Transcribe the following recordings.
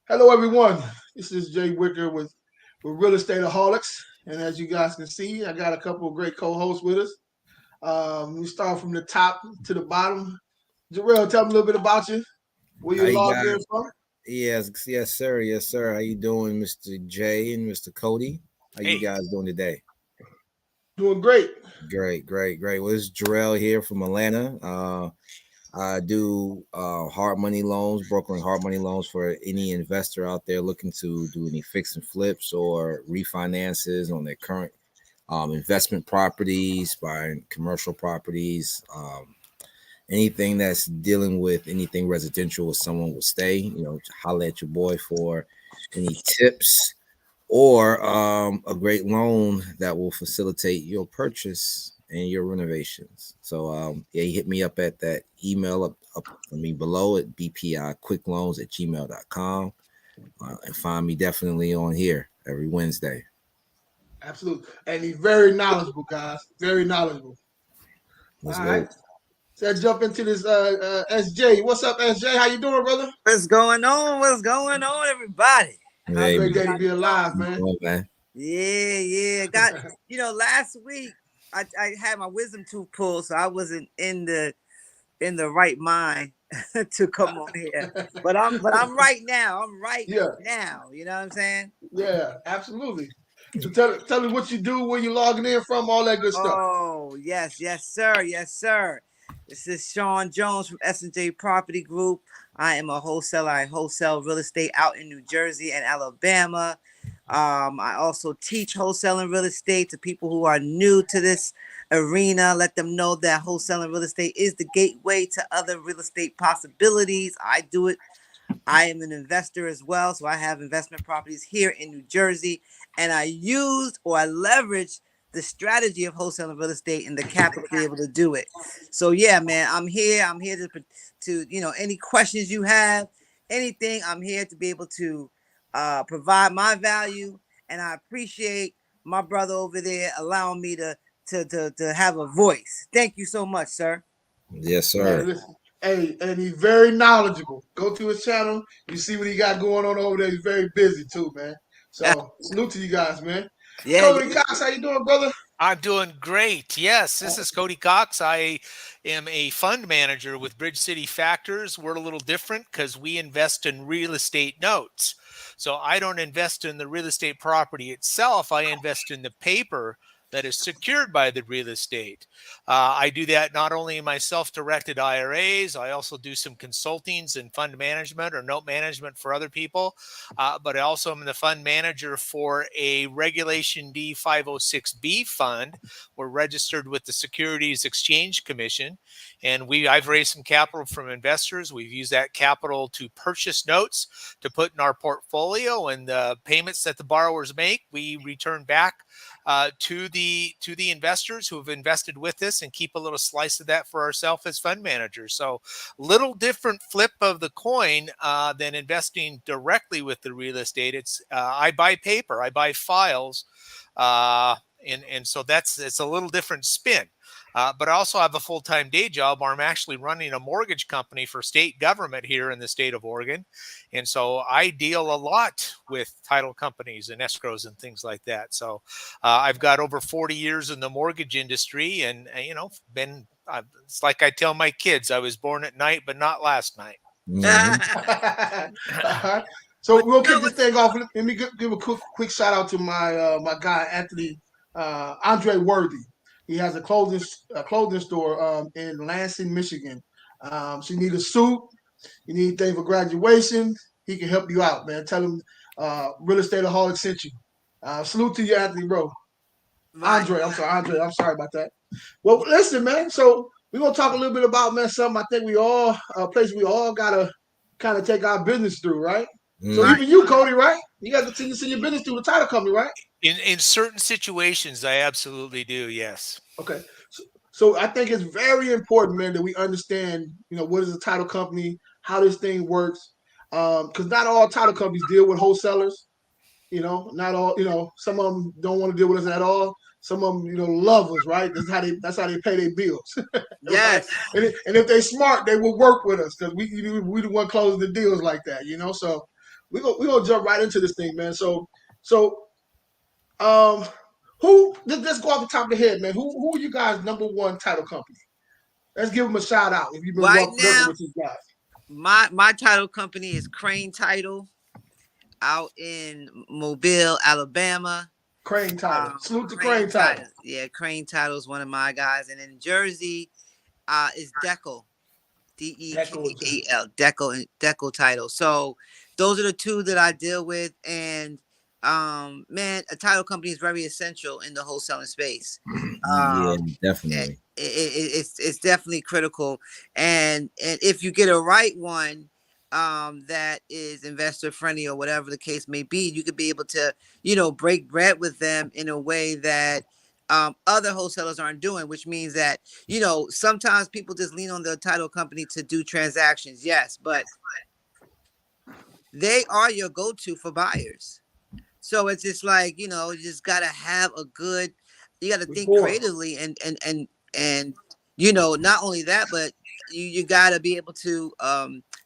Hello, everyone. This is Jay Wicker with Real Estate Aholics. And as you guys can see, I got a couple of great co hosts with us. We start from the top to the bottom. Jarrell, tell me a little bit about you, where How you you logged guys? in from. Yes, sir. Yes, sir. How you doing, Mr. J and Mr. Cody? How you Hey, guys doing today? Doing great. Great. Well, it's Jarrell here from Atlanta. I do hard money loans, brokering hard money loans for any investor out there looking to do any fix and flips or refinances on their current investment properties, buying commercial properties. Anything that's dealing with anything residential where someone will stay, holler at your boy for any tips or a great loan that will facilitate your purchase and your renovations. So yeah, you hit me up at that email below at bpiquickloans@gmail.com and find me definitely on here every Wednesday. Absolutely. And he's very knowledgeable, guys. Very knowledgeable. Let's All go. right. So let's jump into this SJ. What's up, SJ? How you doing, brother? what's going on? What's going on, everybody? How's Hey, Great day to everybody be doing? alive, man. man. Yeah. Got last week I had my wisdom tooth pulled, so I wasn't in the right mind to come on here. But I'm right now. I'm right Yeah, now. You know what I'm saying? yeah, absolutely. So tell me what you do, where you logging in from, all that good stuff. Oh, yes, sir. Yes, sir. This is Sean Jones from S&J Property Group. I am a wholesaler. I wholesale real estate out in New Jersey and Alabama. I also teach wholesaling real estate to people who are new to this arena. Let them know that wholesaling real estate is the gateway to other real estate possibilities. I do it. I am an investor as well, so I have investment properties here in New Jersey, and I used or I leveraged the strategy of wholesaling real estate and the capital to be able to do it. So yeah, man, I'm here. I'm here to any questions you have, anything. I'm here to be able to provide my value, and I appreciate my brother over there allowing me to have a voice. Thank you so much, sir. Yes, Man, sir. listen. Hey, and he's very knowledgeable. Go to his channel. You see what he got going on over there. He's very busy too, man. So salute to you guys, man. Yeah, Cody Cox, how you doing, brother? I'm doing great. Yes, this is Cody Cox. I am a fund manager with Bridge City Factors. We're a little different because we invest in real estate notes. So I don't invest in the real estate property itself. I invest in the paper that is secured by the real estate. I do that not only in my self-directed IRAs, I also do some consultings in fund management or note management for other people. But I also am the fund manager for a Regulation D 506B fund. We're registered with the Securities Exchange Commission, and I've raised some capital from investors. We've used that capital to purchase notes to put in our portfolio, and the payments that the borrowers make, we return back to the investors who have invested with us and keep a little slice of that for ourselves as fund managers. So little different flip of the coin than investing directly with the real estate. It's I buy paper, I buy files, and so it's a little different spin. But I also have a full-time day job where I'm actually running a mortgage company for state government here in the state of Oregon. And so I deal a lot with title companies and escrows and things like that. So I've got over 40 years in the mortgage industry and, it's like I tell my kids, I was born at night, but not last night. Mhm. Alright. So we'll kick this thing off. Let me give a quick shout out to my guy Anthony Andre Worthy. He has a clothing store in Lansing, Michigan. So you need a suit, you need things for graduation. He can help you out, man. Tell him Real Estate Aholic sent you. Salute to you, Anthony, bro. Right. Andre, I'm sorry, Andre. I'm sorry about that. Well, listen, man. So we're gonna talk a little bit about, man, something I think we all a place we all gotta kind of take our business through, right? So Mhm. even you, Cody, right? You got to continue to send your business through the title company, right? In certain situations, I absolutely do. Yes. Okay. So I think it's very important, man, that we understand, what is a title company, how this thing works, because not all title companies deal with wholesalers. Not all. Some of them don't want to deal with us at all. Some of them, love us, right? That's how they pay their bills, right? Yes. And if they're smart, they will work with us because we the one closing the deals like that, So we gonna jump right into this thing, man. Um, who? Let's go off the top of the head, man. Who are you guys' number one title company? Let's give them a shout out if you've been Right working now, with these guys. my title company is Crane Title out in Mobile, Alabama. Crane Title. Salute to Crane Title. Yeah, Crane Title is one of my guys. And in Jersey, is Deco. DEKAL. Deco Title. So those are the two that I deal with. And man, a title company is very essential in the wholesaling space. Yeah, definitely. It's definitely critical. And if you get a right one, that is investor friendly or whatever the case may be, you could be able to, break bread with them in a way that other wholesalers aren't doing, which means that, sometimes people just lean on the title company to do transactions. Yes, but they are your go-to for buyers. So it's just like, you just got to have you got to think creatively and not only that, but you got to be able to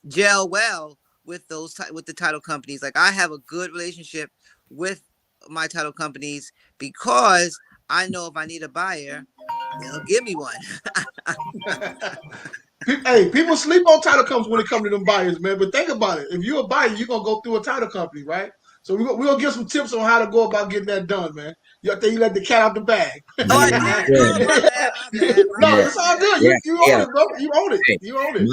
gel well with with the title companies. Like I have a good relationship with my title companies because I know if I need a buyer, they'll give me one. Hey, people sleep on title companies when it comes to them buyers, man. But think about it. If you're a buyer, you're going to go through a title company, right? So we're going to give some tips on how to go about getting that done, man. I think you let the cat out the bag. Oh, I did. No, it's all good. You own it, bro. You own it. You own it.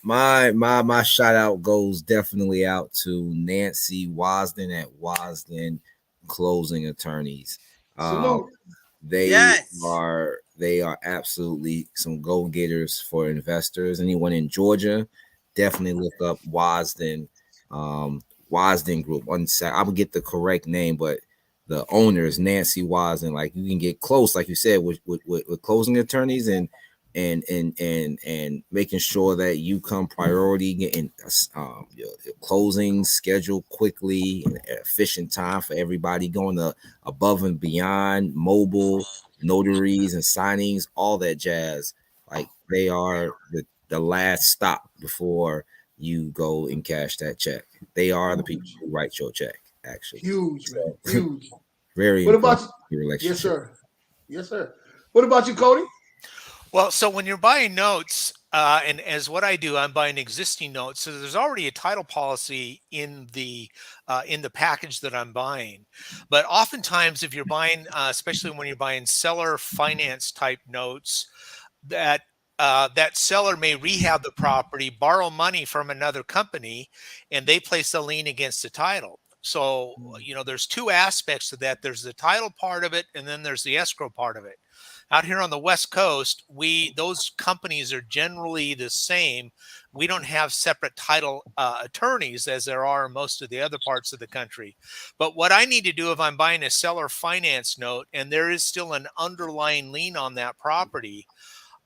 My shout out goes definitely out to Nancy Wasden at Wasden Closing Attorneys. They are absolutely some go-getters for investors. Anyone in Georgia, definitely look up Wasden Group. I would get the correct name, but the owner is Nancy Wasden. Like you can get close, like you said, with closing attorneys and making sure that you come priority, getting your closing scheduled quickly and efficient time for everybody, going above and beyond, mobile notaries and signings, all that jazz. Like they are the last stop before you go and cash that check. They are the people who write your check. Actually, huge, man. Huge. Very. What about your relationship? Yes, sir. What about you, Cody? Well, so when you're buying notes, and as what I do, I'm buying existing notes. So there's already a title policy in the package that I'm buying. But oftentimes, if you're buying, especially when you're buying seller finance type notes, that seller may rehab the property, borrow money from another company, and they place a lien against the title. So, there's two aspects to that. There's the title part of it, and then there's the escrow part of it. Out here on the West Coast, those companies are generally the same. We don't have separate title attorneys as there are in most of the other parts of the country. But what I need to do if I'm buying a seller finance note and there is still an underlying lien on that property,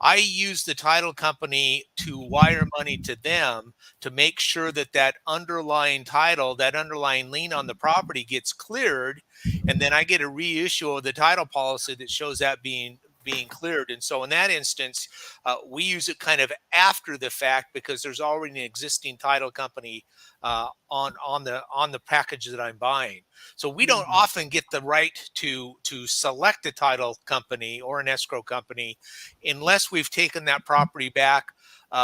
I use the title company to wire money to them to make sure that underlying title, that underlying lien on the property gets cleared. And then I get a reissue of the title policy that shows that being cleared. And so in that instance, we use it kind of after the fact because there's already an existing title company on the package that I'm buying. So we don't often get the right to select a title company or an escrow company unless we've taken that property back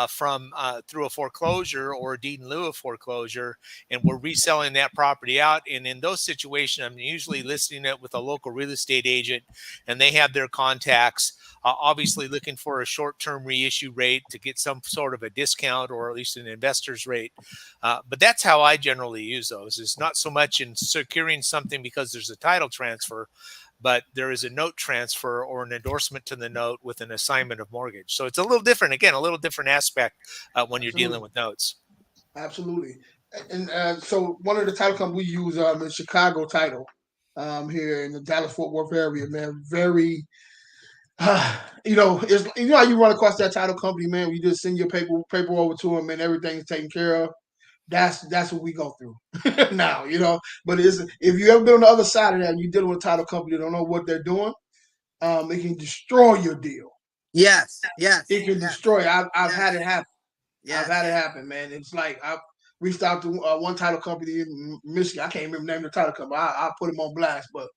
from through a foreclosure or a deed in lieu of foreclosure, and we're reselling that property out. And in those situations, I'm usually listing it with a local real estate agent, and they have their contacts, obviously looking for a short-term reissue rate to get some sort of a discount or at least an investor's rate. But that's how I generally use those. It's not so much in securing something because there's a title transfer, but there is a note transfer or an endorsement to the note with an assignment of mortgage. So it's a little different. Again, a little different aspect when you're dealing with notes. Absolutely. And so one of the title companies we use is Chicago Title here in the Dallas-Fort Worth area, man. Very, it's how you run across that title company, man. You just send your paper over to them and everything's taken care of. That's what we go through now, But if you ever been on the other side of that and you're dealing with a title company that don't know what they're doing, it can destroy your deal. Yes. It can destroy. I've had it happen. Yes. I've had it happen, man. It's like reached out to one title company in Michigan. I can't remember the name of the title company. I'll put him on blast, but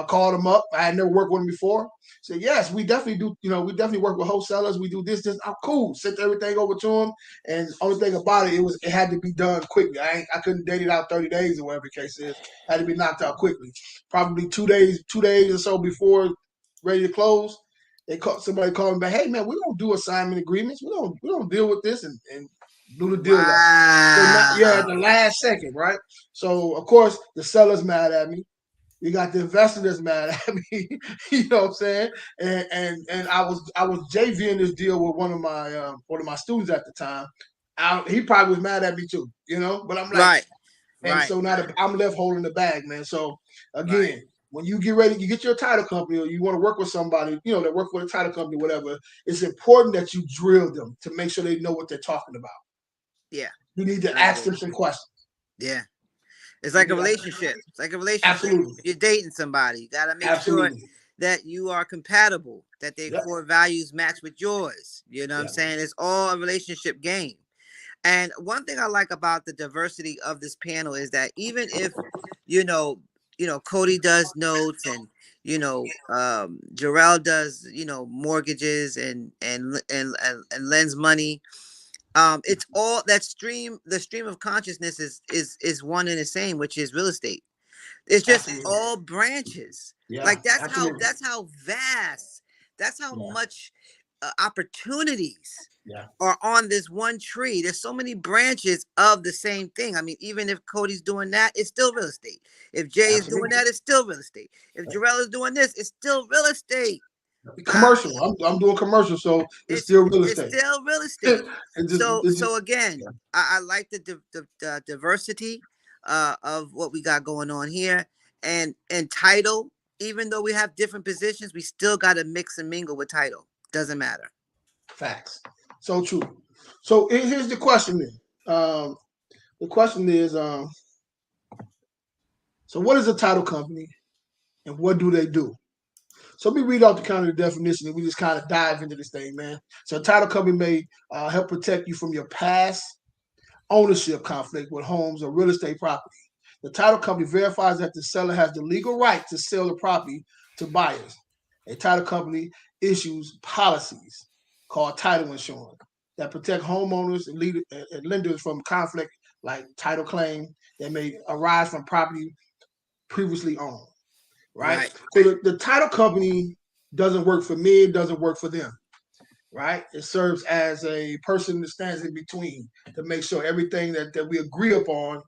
called him up. I had never worked with him before. Said, yes, we definitely do. We definitely work with wholesalers. We do this. I'm cool. Sent everything over to him. And only thing about it, it had to be done quickly. I couldn't date it out 30 days or whatever the case is. It had to be knocked out quickly. Probably 2 days or so before ready to close. Somebody called me back. Hey man, we don't do assignment agreements. We don't deal with this and do the deal. Wow. At the last second, right? So of course the seller's mad at me. You got the investor that's mad at me. You know what I'm saying? And I was JVing this deal with one of my students at the time. He probably was mad at me too, But I'm like, right. So now I'm left holding the bag, man. So again, when you get ready, you get your title company, or you want to work with somebody, that work with a title company, whatever. It's important that you drill them to make sure they know what they're talking about. Yeah, you need to ask them some questions. Yeah. It's like a relationship. It's like a relationship. Absolutely. You're dating somebody. You got to make sure that you are compatible, that their core values match with yours. You know what I'm saying? It's all a relationship game. And one thing I like about the diversity of this panel is that even if, Cody does notes and, Jarrell does, mortgages and lends money. It's all that the stream of consciousness is one and the same, which is real estate. It's just all branches. Like that's how vast, that's how much opportunities are on this one tree. There's so many branches of the same thing. I mean, even if Cody's doing that, it's still real estate. If Jay is doing that, it's still real estate. If Jarrell is doing this, it's still real estate. Commercial. I'm doing commercial, so it's still real estate. It's still real estate. So again, I like the diversity of what we got going on here, and title. Even though we have different positions, we still got to mix and mingle with title. Doesn't matter. Facts. So true. So here's the question then. The question is, so what is a title company, and what do they do? So let me read out the kind of the definition, and we just kind of dive into this thing, man. So a title company may help protect you from your past ownership conflict with homes or real estate property. The title company verifies that the seller has the legal right to sell the property to buyers. A title company issues policies called title insurance that protect homeowners and lenders from conflict like title claim that may arise from property previously owned. Right? So the title company doesn't work for me, it doesn't work for them. Right? It serves as a person that stands in between to make sure everything that we agree upon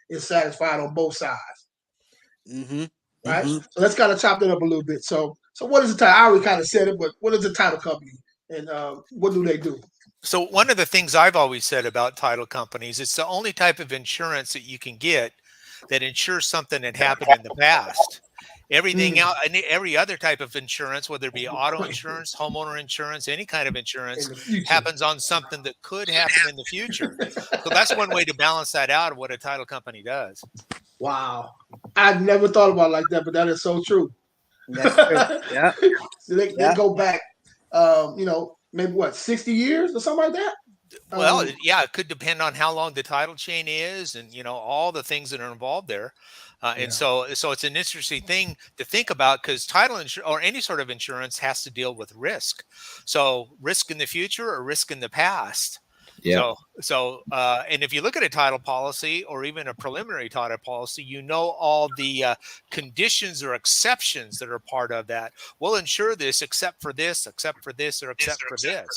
is satisfied on both sides. Right? So let's kind of chop that up a little bit. So what is the title? I already kind of said it, but what is the title company, and what do they do? So one of the things I've always said about title companies, it's the only type of insurance that you can get that insures something that happened in the past. Everything else, every other type of insurance, whether it be auto insurance, homeowner insurance, any kind of insurance, happens on something that could happen in the future. So that's one way to balance that out of what a title company does. Wow. I'd never thought about it like that, but that is so true. That's true. Yeah. So they go back, maybe 60 years or something like that? Well, it could depend on how long the title chain is and, all the things that are involved there. And so it's an interesting thing to think about because title insurance or any sort of insurance has to deal with risk. So risk in the future or risk in the past. Yeah. So and if you look at a title policy or even a preliminary title policy, all the conditions or exceptions that are part of that. We'll insure this except for this, except for this, or except for this.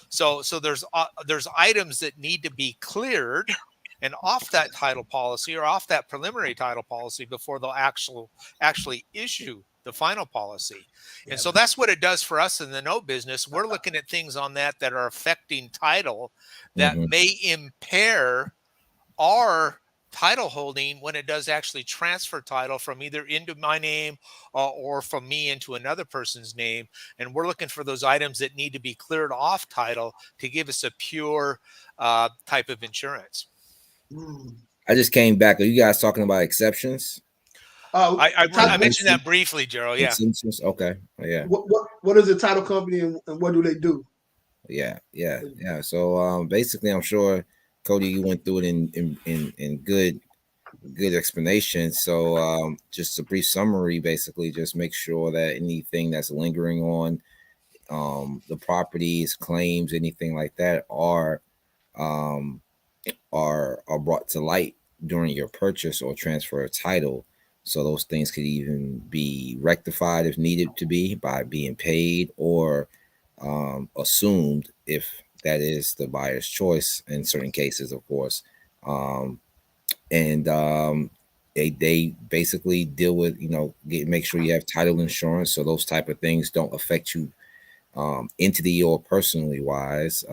So there's items that need to be cleared and off that title policy or off that preliminary title policy before they'll actually issue the final policy. And so that's what it does for us in the note business. We're looking at things on that are affecting title that may impair our title holding when it does actually transfer title from either into my name or from me into another person's name. And we're looking for those items that need to be cleared off title to give us a pure type of insurance. I just came back. Are you guys talking about exceptions? I mentioned that briefly, Gerald. Yeah. Okay. Yeah. What is a title company and what do they do? Yeah. So basically, I'm sure Cody, you went through it in good explanation. So just a brief summary, basically, just make sure that anything that's lingering on the properties, claims, anything like that um, are brought to light during your purchase or transfer of title. So those things could even be rectified if needed to be by being paid or assumed if that is the buyer's choice in certain cases, of course. Um, and they basically deal with make sure you have title insurance so those type of things don't affect you entity or personally wise.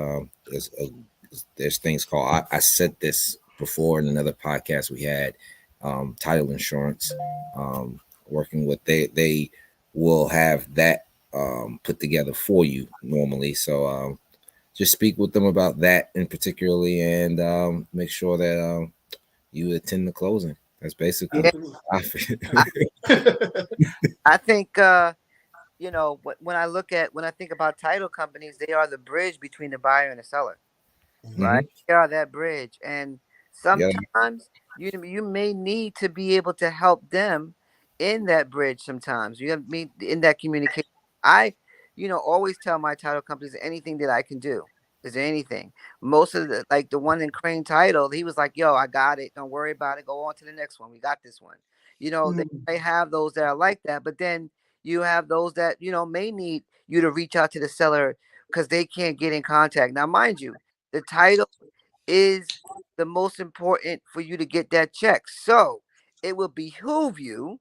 There's things called I said this before in another podcast we had, title insurance, working with they will have that put together for you normally. So just speak with them about that in particularly and make sure that you attend the closing. That's basically I think when I think about title companies, they are the bridge between the buyer and the seller, right? They are that bridge, and sometimes you may need to be able to help them in that bridge. Sometimes you have me in that communication. I always tell my title companies anything that I can do. Is there anything? Most of the one in Crane Title, he was like, "Yo, I got it. Don't worry about it. Go on to the next one. We got this one." They may have those that are like that, but then you have those that may need you to reach out to the seller because they can't get in contact. Now, mind you, the title is the most important for you to get that check. So it will behoove you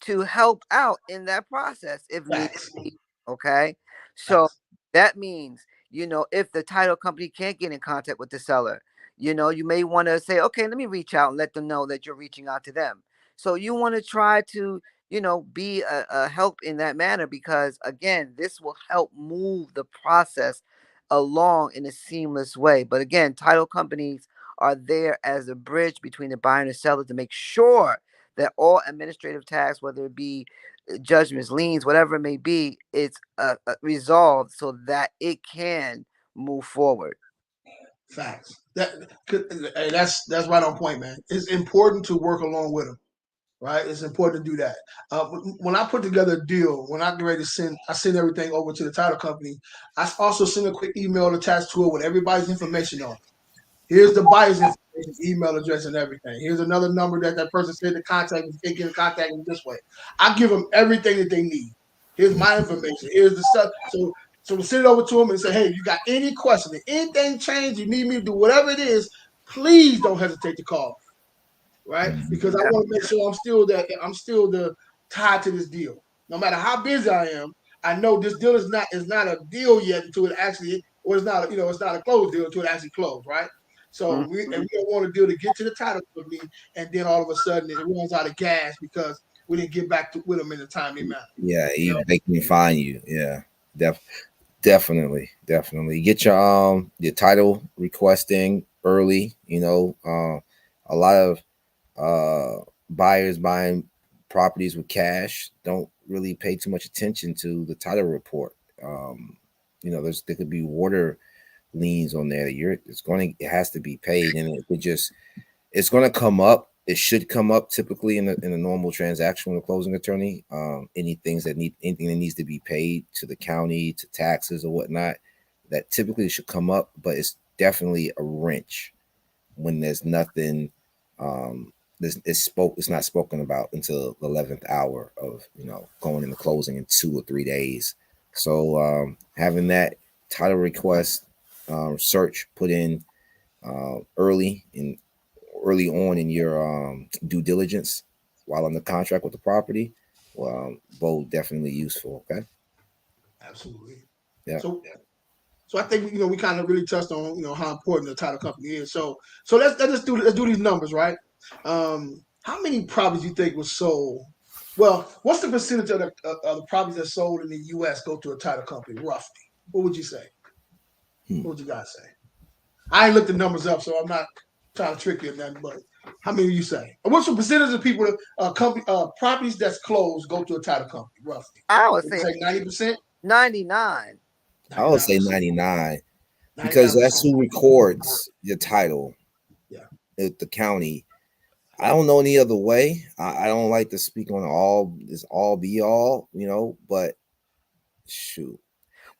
to help out in that process if need be. Okay. So that means, if the title company can't get in contact with the seller, you may want to say, okay, let me reach out and let them know that you're reaching out to them. So you want to try to, be a help in that manner because, again, this will help move the process along in a seamless way. But again, title companies are there as a bridge between the buyer and the seller to make sure that all administrative tasks, whether it be judgments, liens, whatever it may be, it's resolved so that it can move forward. Facts. That's right on point, man. It's important to work along with them, right? It's important to do that. When I put together a deal, when I get ready to send everything over to the title company. I also send a quick email attached to it with everybody's information on it. Here's the buyer's information, email address, and everything. Here's another number that person said to contact if they get in contact with this way. I give them everything that they need. Here's my information. Here's the stuff. So we send it over to them and say, hey, you got any question, if anything changed, you need me to do whatever it is, please don't hesitate to call me, right? Because I want to make sure I'm still the tied to this deal. No matter how busy I am, I know this deal is not a deal yet until it actually, or it's not a closed deal until it actually closed, right? So we don't want a deal to get to the title company and then all of a sudden it runs out of gas because we didn't get back with them in a timely manner. Yeah, they can find you. Yeah, definitely. Get your title requesting early. A lot of buyers buying properties with cash don't really pay too much attention to the title report. There could be water liens on there that it has to be paid, and it's going to come up. It should come up typically in a normal transaction with a closing attorney. Anything that needs to be paid to the county, to taxes or whatnot, that typically should come up, but it's definitely a wrench when there's nothing. It's not spoken about until the 11th hour of going into closing in 2 or 3 days. So having that title request search put in early on in your due diligence while under contract with the property, both definitely useful. Okay. Absolutely. Yeah. So I think we kind of really touched on how important the title company is. So let's do these numbers, right? How many properties you think was sold? Well, what's the percentage of the properties that sold in the U.S. go to a title company roughly? What would you say? What would you guys say? I ain't looked the numbers up, so I'm not trying to trick you or nothing, but how many do you say? And what's the percentage of people properties that's closed go to a title company roughly? I would say 90%. 99. I would say 99 because that's who records your title. Yeah. the county. I don't know any other way. I don't like to speak on all be all, but shoot.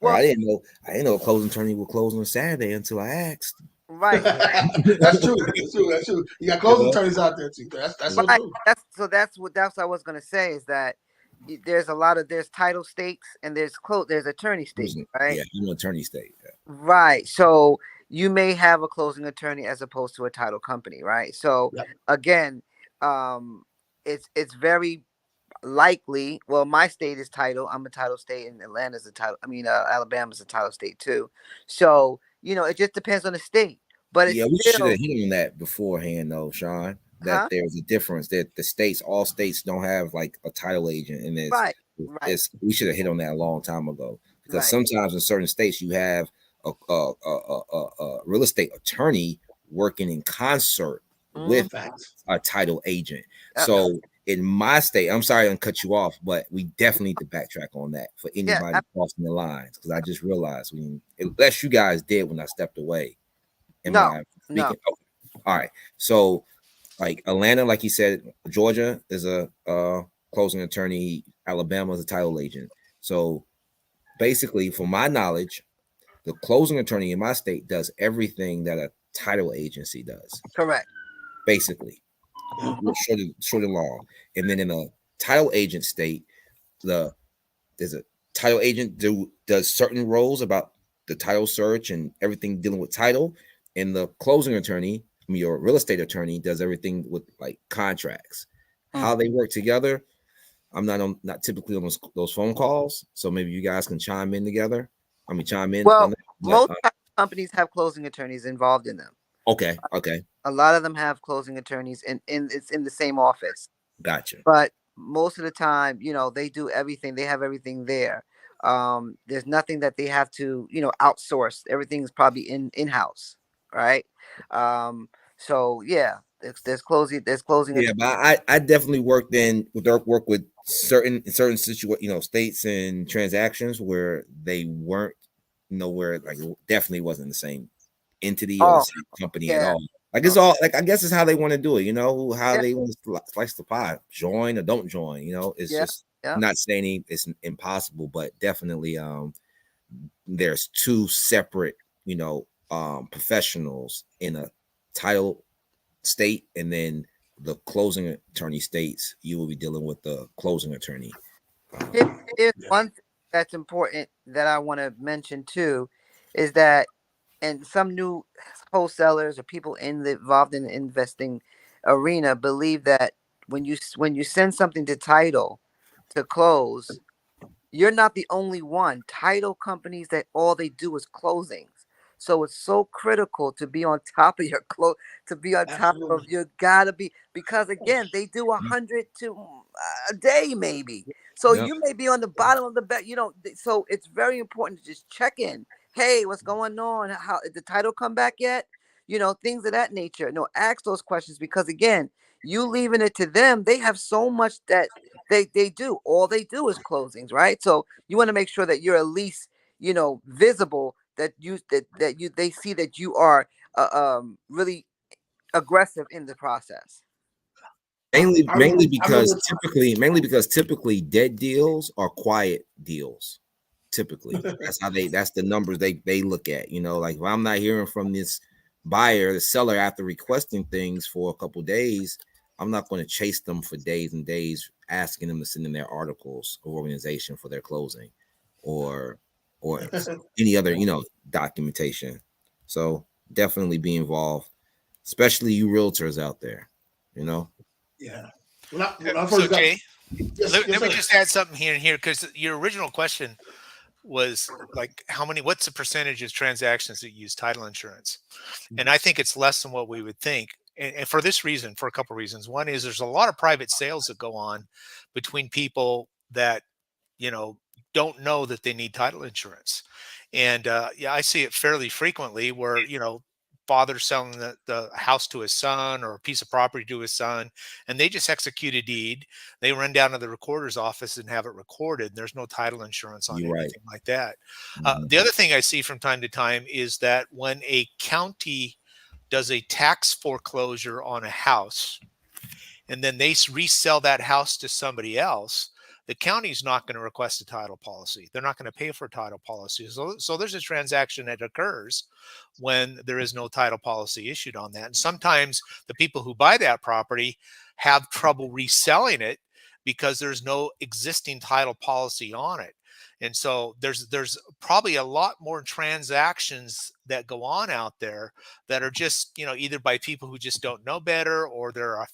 Like, Well, I didn't know a closing attorney would close on Saturday until I asked. right, That's true. That's true. That's true. You got closing attorneys out there too. That's so right. true. That's what I was gonna say is that there's title states and there's attorney states, right? Yeah, I'm an attorney state. Yeah. Right. So you may have a closing attorney as opposed to a title company, right? So Yep. again, um, it's very likely. Well, my state is title. I'm a title state, and Atlanta's a title. I mean, Alabama's a title state too. So it just depends on the state. But it's Yeah, we should still, have hit on that beforehand, though, Sean. That huh? there's a difference. That all states don't have like a title agent, and Right. we should have hit on that a long time ago. Because Right. sometimes in certain states you have a real estate attorney working in concert with Facts. a title agent. Uh, So in my state, I'm sorry to cut you off, but we definitely need to backtrack on that for anybody crossing the lines, because I just realized unless you guys did when I stepped away. No. Okay. All right. So like Atlanta, like you said, Georgia is a closing attorney, Alabama is a title agent. So basically, from my knowledge, the closing attorney in my state does everything that a title agency does. Correct. Basically, short and long. And then in a title agent state, there's a title agent does certain roles about the title search and everything dealing with title, and the closing attorney, your real estate attorney, does everything with like contracts. How they work together, I'm not typically on those phone calls, so maybe you guys can chime in together. Chime in. Well, on that. most companies have closing attorneys involved in them. Okay. A lot of them have closing attorneys, and it's in the same office. Gotcha. But most of the time, they do everything. They have everything there. There's nothing that they have to, outsource. Everything's probably in-house, right? So yeah, there's closing. Yeah, but I definitely work with certain states and transactions where they weren't, where like definitely wasn't the same entity or the same company at all. Like it's all like, I guess it's how they want to do it, how they want to slice the pie, join or don't join, it's just not saying it's impossible, but definitely there's two separate, professionals in a title state, and then the closing attorney states, you will be dealing with the closing attorney. Here's one thing that's important that I want to mention too, is that, and some new wholesalers or people involved in the investing arena believe that when you send something to title to close, you're not the only one. Title companies, that all they do is closings. So it's so critical to be on top of your you gotta be, because again, they do 100 to a day maybe. So you may be on the bottom of the bet, so it's very important to just check in. Hey, what's going on? How did the title come back yet? Things of that nature. No, ask those questions, because again, you leaving it to them, they have so much that they do. All they do is closings, right? So you want to make sure that you're at least, visible, that they see that you are really aggressive in the process. Mainly because typically dead deals are quiet deals. Typically, that's the numbers they look at. Like if I'm not hearing from this buyer, the seller, after requesting things for a couple days, I'm not going to chase them for days and days, asking them to send in their articles of organization for their closing, or any other documentation. So definitely be involved, especially you realtors out there. Yeah. So Jay, let me just add something here, because your original question was like, what's the percentage of transactions that use title insurance? And I think it's less than what we would think. And for this reason, for a couple of reasons. One is there's a lot of private sales that go on between people that, don't know that they need title insurance. And I see it fairly frequently where, father selling the house to his son, or a piece of property to his son, and they just execute a deed. They run down to the recorder's office and have it recorded. There's no title insurance on anything like that. The other thing I see from time to time is that when a county does a tax foreclosure on a house, and then they resell that house to somebody else, the county's not going to request a title policy. They're not going to pay for a title policy. So there's a transaction that occurs when there is no title policy issued on that. And sometimes the people who buy that property have trouble reselling it because there's no existing title policy on it. And so there's probably a lot more transactions that go on out there that are just, either by people who just don't know better, or they're a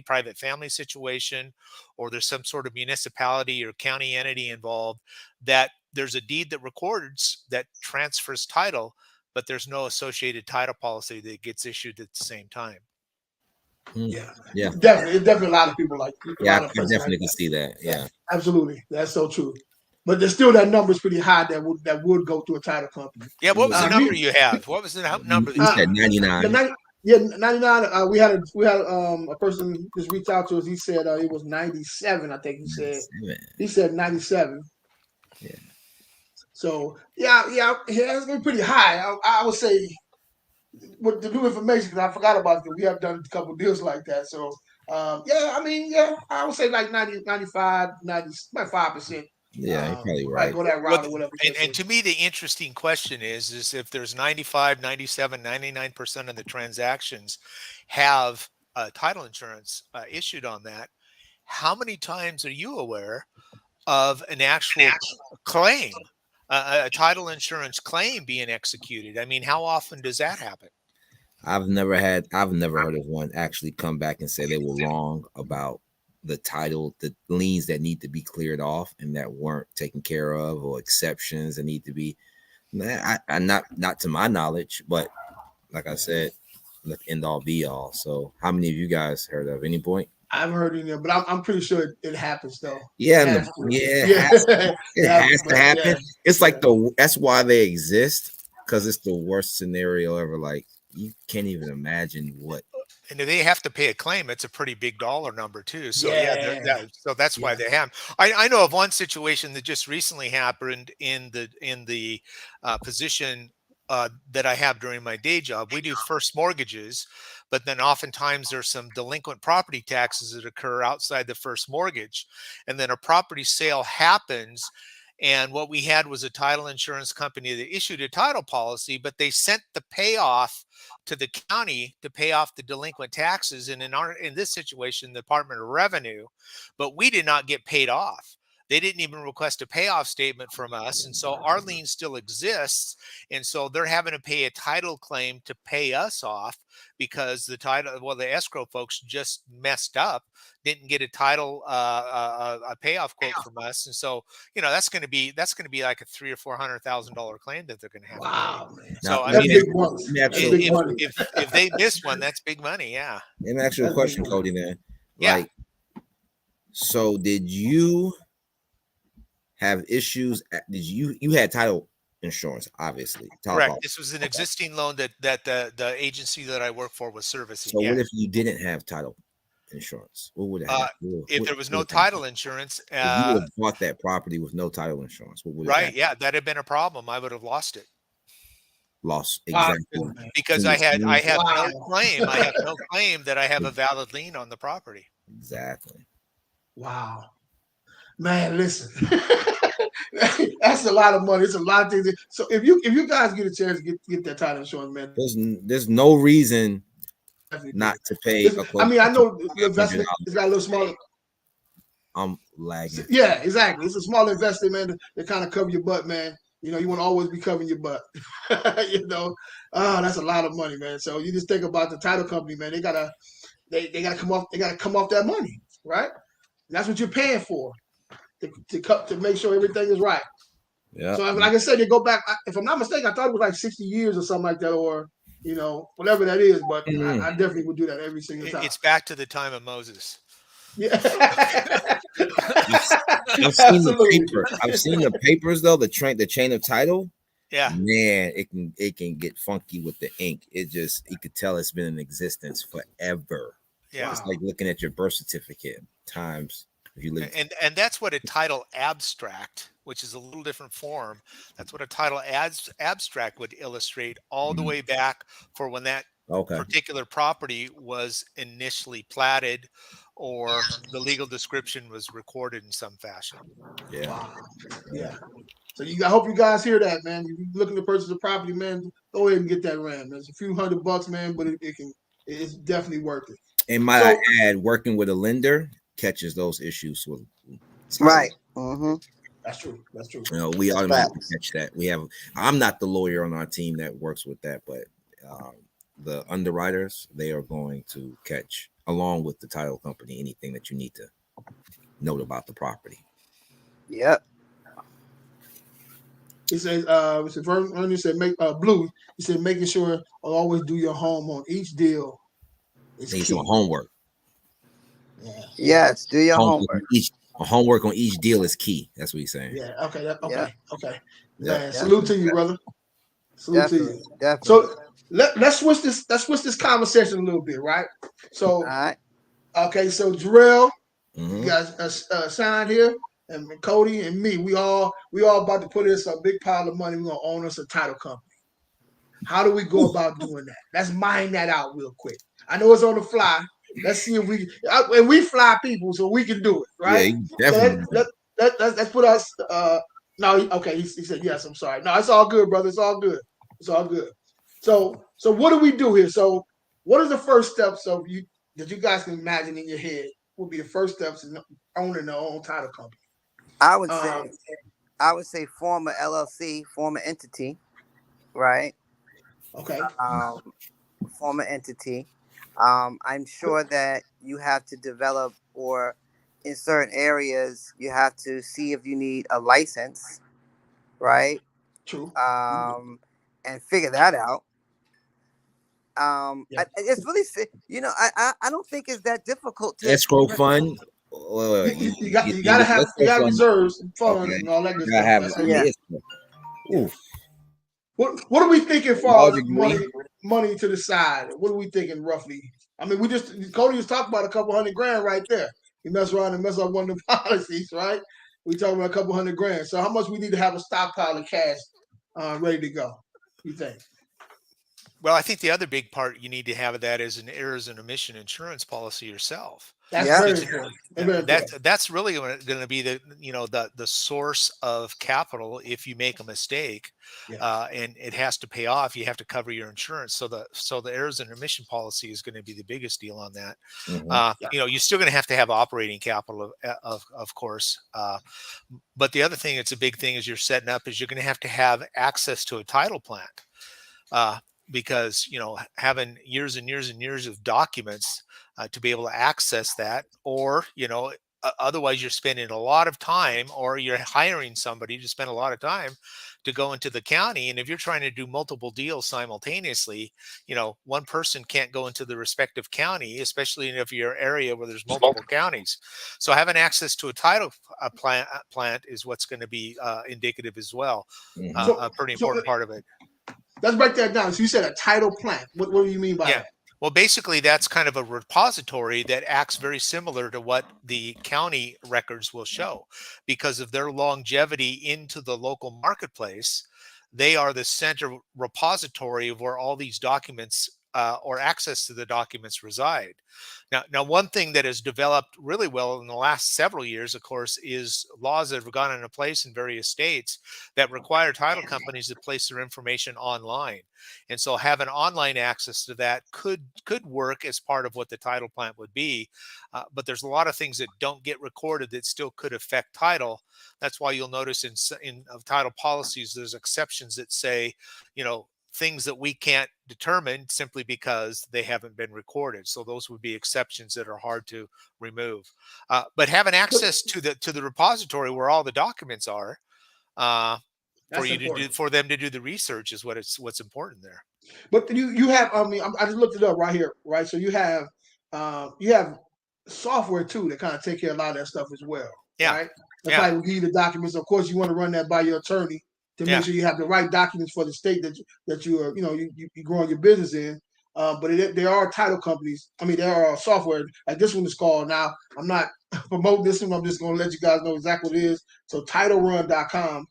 private family situation, or there's some sort of municipality or county entity involved, that there's a deed that records that transfers title, but there's no associated title policy that gets issued at the same time. Yeah, Yeah. Definitely a lot of people like. Yeah, I definitely can see that. Yeah, absolutely, that's so true. But there's still that number is pretty high that would go to a title company. Yeah, what was the number you have? What was the number? You said 99. 99. We had a person just reach out to us. He said it was 97. I think he said 97. Yeah. So it's been pretty high. I would say with the new information, because I forgot about it. We have done a couple deals like that. So I would say like 90, 95, 90, about 5%. Yeah, you're probably right. Go that route or whatever. And to me, the interesting question is if there's 95, 97, 99% of the transactions have title insurance issued on that, how many times are you aware of an actual claim, a title insurance claim being executed? I mean, how often does that happen? I've never heard of one actually come back and say they were wrong about the title, the liens that need to be cleared off and that weren't taken care of, or exceptions that need to be. I not to my knowledge, but like I said, the end all be all. So, how many of you guys heard of any point? I haven't heard any, but I'm pretty sure it happens though. Yeah, it has to happen. Yeah. It's like that's why they exist, because it's the worst scenario ever. Like, you can't even imagine what. And if they have to pay a claim, it's a pretty big dollar number too. So so that's why they have. I know of one situation that just recently happened in the position that I have during my day job. We do first mortgages, but then oftentimes there's some delinquent property taxes that occur outside the first mortgage, and then a property sale happens. And what we had was a title insurance company that issued a title policy, but they sent the payoff to the county to pay off the delinquent taxes. And in this situation, the Department of Revenue, but we did not get paid off. They didn't even request a payoff statement from us. And so our lien still exists. And so they're having to pay a title claim to pay us off because the escrow folks just messed up, didn't get a title, a payoff quote from us. And so, that's going to be like a $300,000 or $400,000 claim that they're going to have. Wow. To pay. So, I mean, if they miss one, that's big money. Yeah. Let me ask you a question, Cody, then. Yeah. So did you have issues? You had title insurance, obviously. Correct. This was an existing loan that the agency that I work for was servicing. So what if you didn't have title insurance? What would happen? If there was no title insurance, if you would have bought that property with no title insurance, what would right? Yeah, that'd have been a problem. I would have lost it. Exactly. Because I have no claim. I have no claim that I have a valid lien on the property. Exactly. Wow. Man, listen. That's a lot of money. It's a lot of things. So if you guys get a chance to get that title insurance, man, there's no reason not to pay. I know the investment is got a little smaller. I'm lagging. Yeah, exactly. It's a small investment, man, to kind of cover your butt, man. You want to always be covering your butt. That's a lot of money, man. So you just think about the title company, man. They gotta come off. They gotta come off that money, right? That's what you're paying for. To make sure everything is right. Yeah. So like I said, they go back. If I'm not mistaken, I thought it was like 60 years or something like that, or whatever that is. But I definitely would do that every single time. It's back to the time of Moses. Yeah. I've seen the paper. I've seen the papers though. The chain of title. Yeah. Man, it can get funky with the ink. You could tell it's been in existence forever. Yeah. It's like looking at your birth certificate times. And that's what a title abstract, which is a little different form, that's what a title abstract would illustrate all the way back for when that Okay. particular property was initially platted or the legal description was recorded in some fashion. Yeah. Wow. Yeah. So I hope you guys hear that, man. If you're looking to purchase a property, man, go ahead and get that RAM. It's a few $100, man, but it's definitely worth it. And might So- I add, working with a lender catches those issues with Right. Mm-hmm. That's true. That's true. You know, we automatically catch that. I'm not the lawyer on our team that works with that, but the underwriters, they are going to catch, along with the title company, anything that you need to note about the property. Yep. He says, Vernon said, Blue, he said, making sure always do your home on each deal is Need key. some homework. Yeah. Yes. Do your homework. Homework on each deal is key. That's what he's saying. Yeah. Okay. Okay. Okay. Yeah. Man, salute to you, brother. Salute to you. Definitely. So let's switch this conversation a little bit, right? So, all right. okay. So Jarrell, Mhm. you guys signed here, and Cody and me, we all about to put us a big pile of money. We're gonna own us a title company. How do we go about doing that? Let's mine that out real quick. I know it's on the fly. Let's see if we fly people, so we can do it, right? Yeah, definitely. So let's put us. No, okay. He said yes. I'm sorry. No, it's all good, brother. It's all good. It's all good. So what do we do here? So what are the first steps of you that you guys can imagine in your head would be the first steps in owning their own title company? I would say form a LLC, form an entity, right? Okay. Form an entity. I'm sure that you have to develop, or in certain areas, you have to see if you need a license, right? True. And figure that out. Yeah. It's really, I don't think it's that difficult to Escrow fund. You gotta have reserves and funds and all that good stuff. That's okay. Oof. What are we thinking for money to the side? What are we thinking roughly? I mean, Cody was talking about a couple $100,000 right there. He messed around and messed up one of the policies, right? We talking about a couple $100,000. So how much we need to have a stockpile of cash ready to go? You think? Well, I think the other big part you need to have of that is an errors and omission insurance policy yourself. That's very important. That's really going to be the source of capital if you make a mistake, and it has to pay off. You have to cover your insurance. So the errors and omission policy is going to be the biggest deal on that. Mm-hmm. You're still going to have operating capital, of course. But the other thing that's a big thing is you're setting up is you're going to have access to a title plant. Because having years and years and years of documents to be able to access that, or otherwise you're spending a lot of time, or you're hiring somebody to spend a lot of time to go into the county. And if you're trying to do multiple deals simultaneously, one person can't go into the respective county, especially if you're an area where there's multiple counties. So having access to a title plant is what's going to be indicative as well. A pretty important part of it. Let's break that down. So you said a title plant. What do you mean by that? Well, basically, that's kind of a repository that acts very similar to what the county records will show. Because of their longevity into the local marketplace, they are the center repository of where all these documents or access to the documents reside. Now, one thing that has developed really well in the last several years, of course, is laws that have gone into place in various states that require title companies to place their information online. And so having online access to that could work as part of what the title plant would be. But there's a lot of things that don't get recorded that still could affect title. That's why you'll notice in title policies, there's exceptions that say, things that we can't determine simply because they haven't been recorded. So those would be exceptions that are hard to remove. But having access to the repository where all the documents are for them to do the research is what's important there. But you have, I just looked it up right here, right? So you have software too that kind of take care of a lot of that stuff as well. Yeah. Right? That's how we give you the documents. Of course, you want to run that by your attorney to make sure you have the right documents for the state that you are, you growing your business in. But there are title companies. I mean, there are software like this one is called. Now, I'm not promoting this one. I'm just going to let you guys know exactly what it is. So TitleRun.com.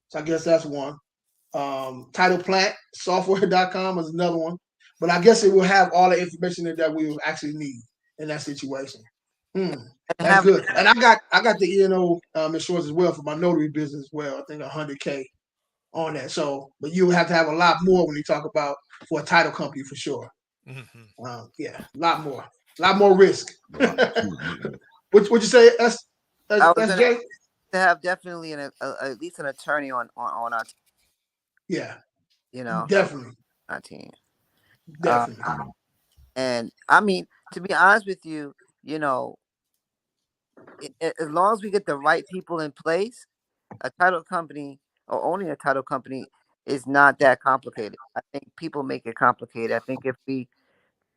So I guess that's one. Title Plant Software.com is another one. but I guess it will have all the information that we will actually need in that situation. That's good. And I got the E&O insurance as well for my notary business as well. I think $100K on that. So, but you have to have a lot more when you talk about for a title company for sure. Yeah, a lot more risk. What you say, SJ? To have definitely at least an attorney on our team. Yeah, definitely our team. Definitely. And I mean, to be honest with you, as long as we get the right people in place, a title company or owning a title company is not that complicated. I think people make it complicated. I think if we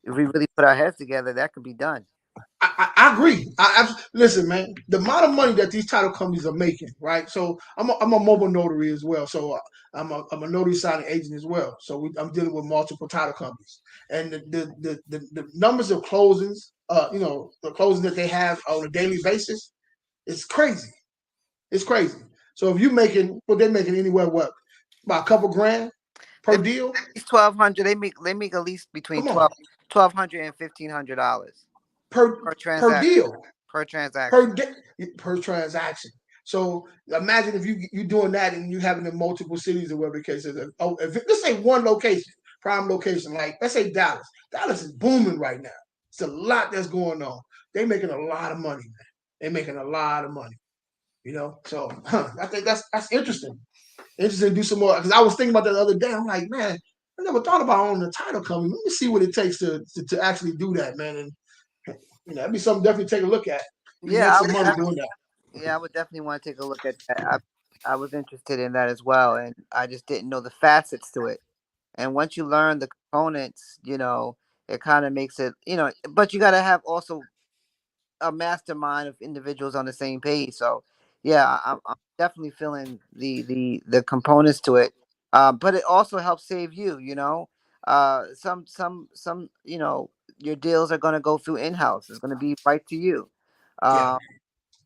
really put our heads together, that could be done. I agree. Listen, man. The amount of money that these title companies are making, right? So I'm a mobile notary as well. So I'm a notary signing agent as well. So I'm dealing with multiple title companies, and the numbers of closings, the closings that they have on a daily basis, it's crazy. It's crazy. So if you're making, they're making anywhere about a couple grand per deal. It's $1,200. They make at least between $1,200 and $1,500 per transaction. Per transaction. Per transaction. So imagine if you're doing that and you having in multiple cities or whatever the case is. Let's say one location, prime location, like let's say Dallas. Dallas is booming right now. It's a lot that's going on. They're making a lot of money, man. They're making a lot of money. So I think that's interesting. Interesting to do some more because I was thinking about that the other day. I'm like, man, I never thought about owning a title company. Let me see what it takes to actually do that, man. And that'd be something definitely take a look at. Yeah, I would definitely want to take a look at that. I was interested in that as well, and I just didn't know the facets to it. And once you learn the components, it kind of makes it, but you got to have also a mastermind of individuals on the same page. So, yeah, I'm definitely feeling the components to it. But it also helps save you. Some your deals are going to go through in-house. It's going to be right to you.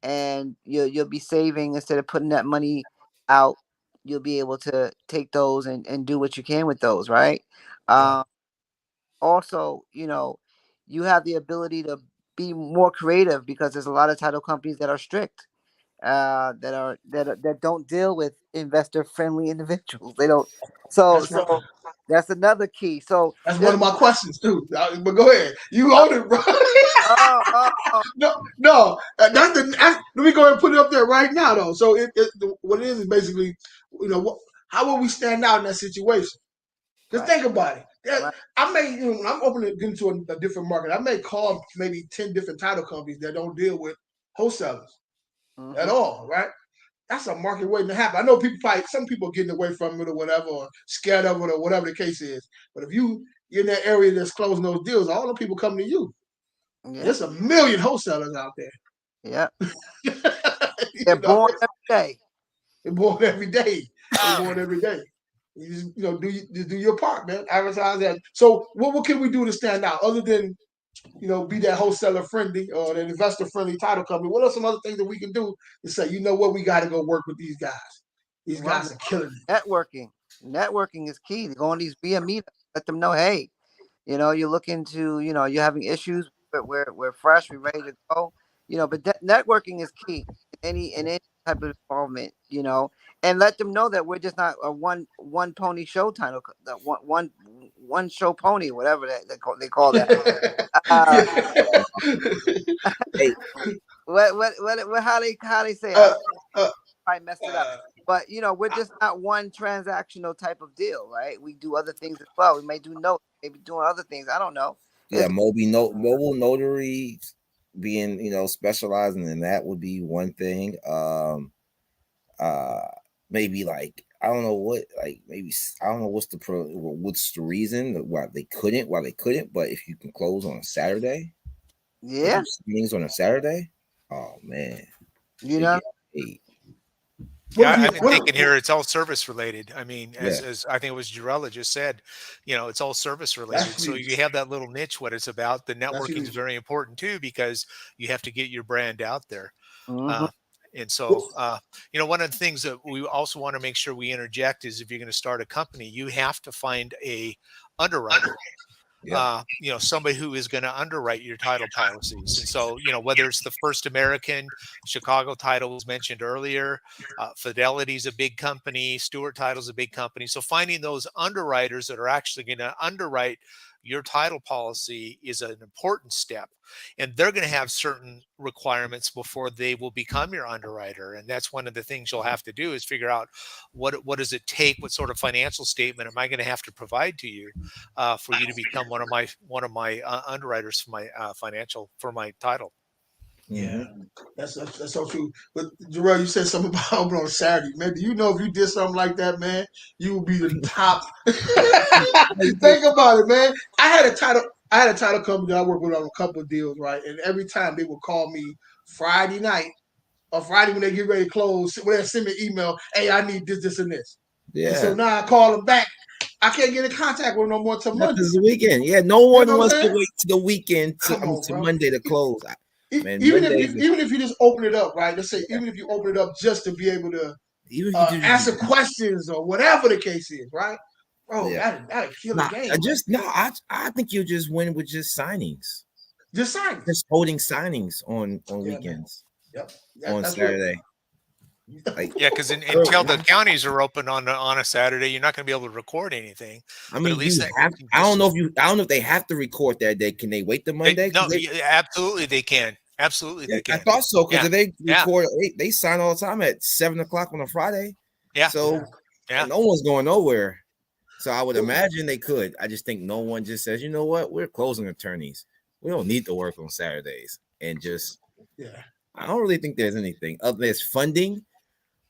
And you'll be saving instead of putting that money out. You'll be able to take those and do what you can with those, right? Also, you have the ability to be more creative because there's a lot of title companies that are strict, that don't deal with investor friendly individuals. They don't. So that's another key. So that's one of my questions too. But go ahead, you own it, bro. No. Let me go ahead and put it up there right now, though. So what it is basically, how will we stand out in that situation? Just think about it. I may, when I'm opening into a different market, I may call maybe 10 different title companies that don't deal with wholesalers at all, right? That's a market waiting to happen. I know some people are getting away from it or whatever, or scared of it or whatever the case is. But if you're in that area that's closing those deals, all the people come to you. Yeah. There's a million wholesalers out there. Yeah. They're born every day. They're born every day. You just, do your part, man. Advertise that. So what can we do to stand out other than, be that wholesaler friendly or that investor friendly title company? What are some other things that we can do to say, what, we got to go work with these guys. These guys are killing it. Networking is key. To go on these via meetups, let them know, hey, you're looking to, you're having issues, but we're fresh, we're ready to go. But networking is key in any type of involvement, and let them know that we're just not a one pony show title, one show pony, whatever they call that. Hey, what how they say it? I messed it up. But we're just not one transactional type of deal, right? We do other things as well. We may do notes, maybe doing other things. I don't know. Yeah, mobile notaries being specializing in that would be one thing. Maybe like I don't know what, like maybe I don't know what's the reason why they couldn't, but if you can close on a Saturday, things on a Saturday, oh man, Yeah, I've been thinking here it's all service related. I mean, as I think it was Jarella just said, it's all service related. So you have that little niche, what it's about. The networking is very important too, because you have to get your brand out there. And so, one of the things that we also want to make sure we interject is if you're going to start a company, you have to find a underwriter. somebody who is going to underwrite your title policies. And so, whether it's the First American, Chicago Title was mentioned earlier, Fidelity's a big company, Stewart Title's a big company. So finding those underwriters that are actually going to underwrite your title policy is an important step, and they're going to have certain requirements before they will become your underwriter. And that's one of the things you'll have to do is figure out what does it take, what sort of financial statement am I going to have to provide to you for you to become one of my underwriters for my for my title. Yeah, that's so true. But Jarrell, you said something about open on Saturday, man. Do you know if you did something like that, man, you would be the top? Think about it, man. I had a title company that I worked with on a couple of deals, right? And every time they would call me Friday night or Friday when they get ready to close, when they send me an email, hey, I need this, and this. Yeah. And so now I call them back. I can't get in contact with them no more till Monday. This is the weekend. Yeah, no one wants to wait to the weekend to Monday to close. Man, even if you just open it up, right? Let's say even if you open it up just to be able to answer questions or whatever the case is, right? Bro, that'll kill the game. I think you just win with just signings. Just signings. Just holding signings on weekends. Yep. On Saturday. Because until the counties are open on a Saturday, you're not going to be able to record anything. I mean, I don't know if they have to record that day. Can they wait the Monday? Absolutely they can. Absolutely they can. I thought so, because if they record, they sign all the time at 7:00 on a Friday. Yeah. So no one's going nowhere. So I would imagine they could. I just think no one just says, you know what, we're closing attorneys. We don't need to work on Saturdays, and just I don't really think there's anything other than funding.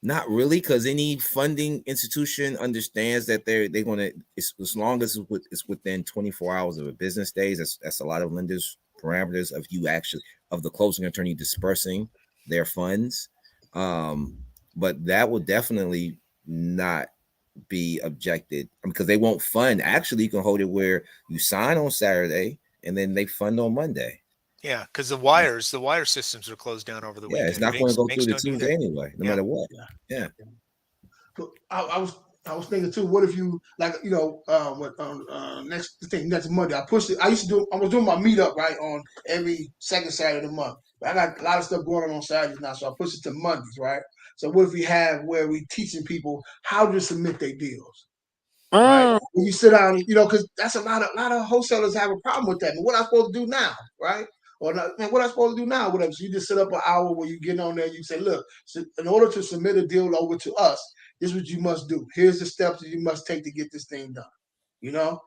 Not really, because any funding institution understands that they're going to, as long as it's within 24 hours of a business days. That's a lot of lenders' parameters of the closing attorney dispersing their funds. But that will definitely not be objected, because they won't fund. Actually, you can hold it where you sign on Saturday and then they fund on Monday. Yeah, because the wire systems are closed down over the weekend. Yeah, it's not going to go through the teams anyway, no matter what. Yeah. I was thinking too. What if you next Monday? I was doing my meetup right on every second Saturday of the month. But I got a lot of stuff going on Saturdays now, so I push it to Mondays, right? So what if we have where we teaching people how to submit their deals? Right? When you sit down, because that's a lot of wholesalers have a problem with that. But what am I supposed to do now, right? Or not, man, what am I supposed to do now? Whatever. So you just sit up an hour where you get on there and you say, look, so in order to submit a deal over to us, this is what you must do. Here's the steps that you must take to get this thing done.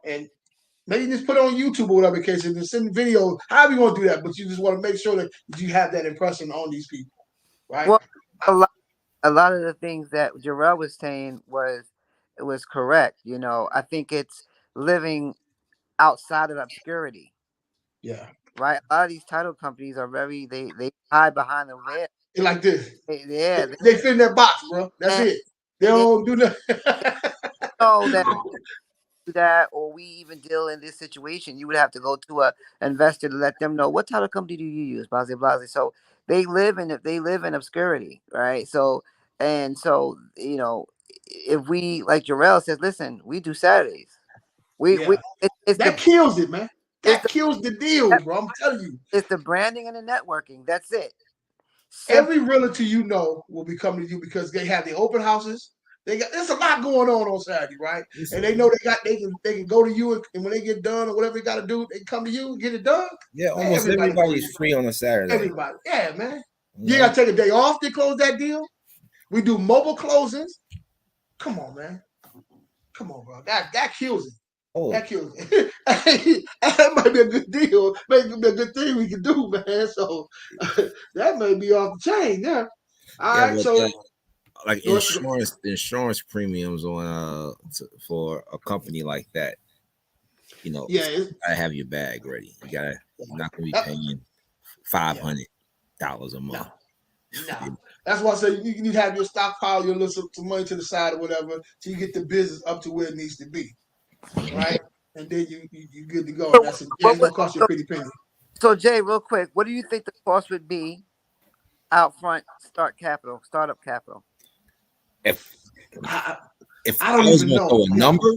And maybe just put it on YouTube or whatever case, and send video, however you want to do that, but you just want to make sure that you have that impression on these people, right? Well, a lot of the things that Jarrell was saying was correct. I think it's living outside of obscurity. Yeah. Right. A lot of these title companies are they hide behind the veil. They're like this. They fit in their box, bro. That's it. They don't do nothing. So that, or we even deal in this situation, you would have to go to an investor to let them know, what title company do you use, blah, blah, blah. So they live in obscurity, right? So if we, like Jarrell says, listen, we do Saturdays. That kills it, man. That kills the deal, bro. I'm telling you. It's the branding and the networking. That's it. Every realtor will be coming to you because they have the open houses. There's a lot going on Saturday, right? And they know they can go to you, and when they get done or whatever they got to do, they come to you and get it done. Yeah, almost everybody's free on a Saturday. Everybody, yeah, man. You got to take a day off to close that deal. We do mobile closings. Come on, man. Come on, bro. That kills it. Oh. That kills it. That might be a good deal. Maybe be a good thing we can do, man. So that may be off the chain, yeah. All right, so like insurance premiums on for a company like that, I have your bag ready. You're not gonna be paying $500 a month. No. That's why I say you need to have your stockpile, your little some money to the side or whatever, till you get the business up to where it needs to be. Right, and then you good to go. That's gonna cost you a pretty penny. So Jay, real quick, what do you think the cost would be out front startup capital? If I was gonna throw a number,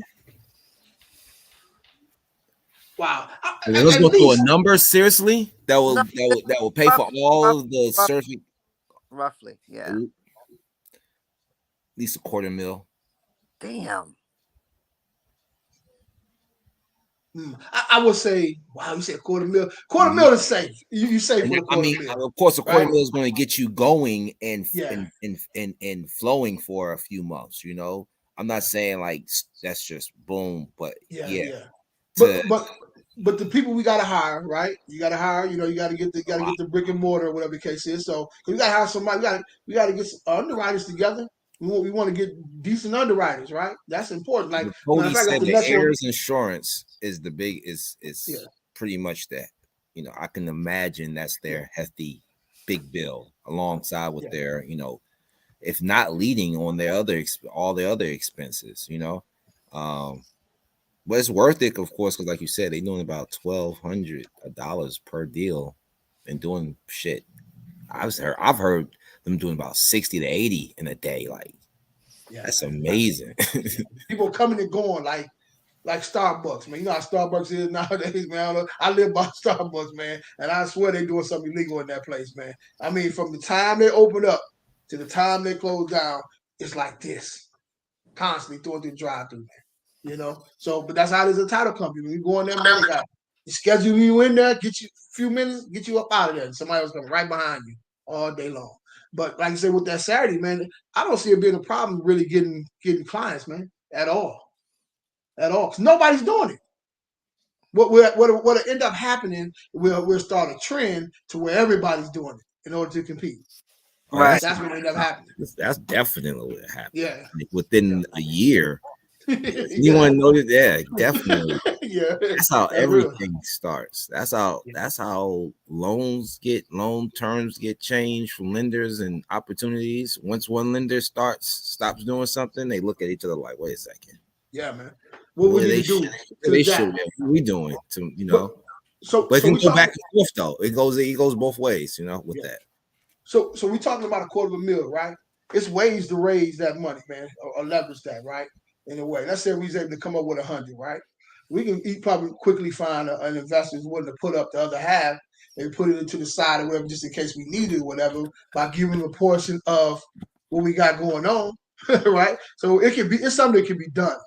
Wow. Let's At go through a least, number seriously No, that will pay for all of the surfing. roughly, yeah. At least a quarter mil. Damn. I would say, wow, you said quarter mil. Quarter mil is safe. You safe And with a I quarter mean, mil. of course, a quarter Right? mil is going to get you going and Yeah. and flowing for a few months. I'm not saying like that's just boom, but Yeah. To, But the people we gotta hire, right? You gotta hire. You gotta get the brick and mortar, whatever the case is. So we gotta have somebody. We gotta get some underwriters together. We want to get decent underwriters, right? That's important. Like, matter Cody of fact, said, the the next one. heirs insurance is the big is Yeah. pretty much that. I can imagine that's their hefty big bill alongside with their, if not leading on their all their other expenses. But it's worth it, of course, because like you said, they're doing about $1,200 per deal and doing shit. I've heard them doing about 60 to 80 in a day. Like, that's amazing. People coming and going like Starbucks, man. You know how Starbucks is nowadays, man. I live by Starbucks, man, and I swear they're doing something illegal in that place, man. I mean, from the time they open up to the time they close down, it's like this, constantly through the drive-through, man. So, but that's how it is a title company. When you go in there, man, they got schedule you in there, get you a few minutes, get you up out of there, and somebody else coming right behind you all day long. But like I said, with that Saturday, man, I don't see it being a problem really getting clients, man, at all. Because nobody's doing it. What end up happening, we'll start a trend to where everybody's doing it in order to compete. Right. That's what end up happening. That's definitely what happened. Yeah. Like within a year. Anyone noticed? Yeah, definitely. Yeah. That's how everything starts. That's how loan terms get changed from lenders and opportunities. Once one lender stops doing something, they look at each other like, wait a second. Yeah, man. What we need to do? What we doing to So but it can go back and forth though. It goes both ways, with that. So we're talking about $250,000, right? It's ways to raise that money, man, or leverage that, right? In a way. Let's say we was able to come up with 100, right? We can probably quickly find an investor who's willing to put up the other half and put it into the side or whatever, just in case we need it or whatever, by giving a portion of what we got going on, right? So it's something that can be done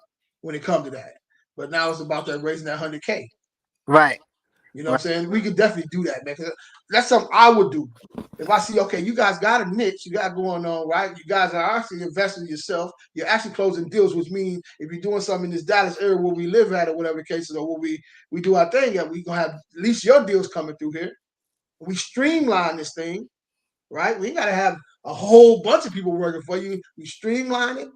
when it comes to that. But now it's about that raising that 100K. Right. You know what I'm saying? We could definitely do that, man. Cause that's something I would do. If I see, okay, you guys got a niche, you got going on, right? You guys are actually investing in yourself. You're actually closing deals, which means if you're doing something in this Dallas area where we live at or whatever the case is, or where we do our thing at, we're going to have at least your deals coming through here. We streamline this thing, right? We got to have a whole bunch of people working for you. We streamline it,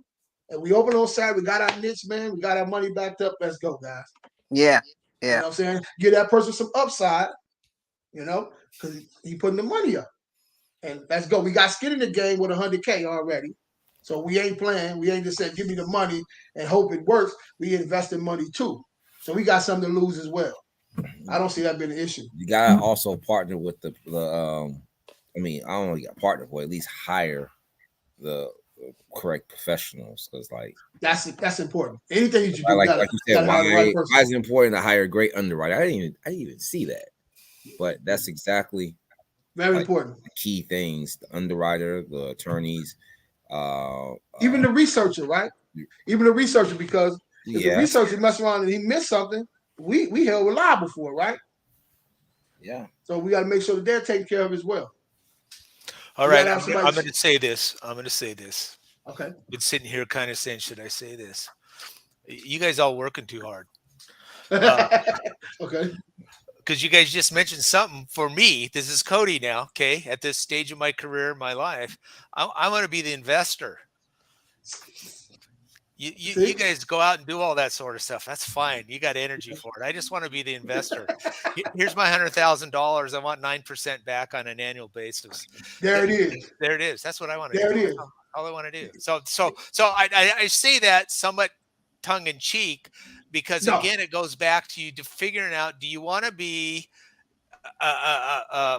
and we open on Saturday. We got our niche, man. We got our money backed up. Let's go, guys. Yeah. You know what I'm saying? Give that person some upside, because he putting the money up. And let's go. We got skin in the game with 100K already. So we ain't playing. We ain't just saying, give me the money and hope it works. We invest in money too. So we got something to lose as well. I don't see that being an issue. You got to also partner with the I don't know, you got to partner, or at least hire the correct professionals, because that's important. Anything that you do, like you said, why is it important to hire a great underwriter? I didn't even see that, but that's exactly very important. The key things: the underwriter, the attorneys, even the researcher, right? Even the researcher, because if the researcher mess around and he missed something, we held reliable for it, right? Yeah. So we got to make sure that they're taken care of as well. All right, I'm going to say this. Okay. Been sitting here kind of saying, should I say this? You guys all working too hard. Okay. Because you guys just mentioned something for me. This is Cody now, okay? At this stage of my career, my life, I want to be the investor. You guys go out and do all that sort of stuff. That's fine. You got energy for it. I just want to be the investor. Here's my $100,000. I want 9% back on an annual basis. There it is. There it is. That's what I want to do. There it is. All I want to do. So I say that somewhat tongue in cheek, because again, it goes back to you to figuring out, do you want to be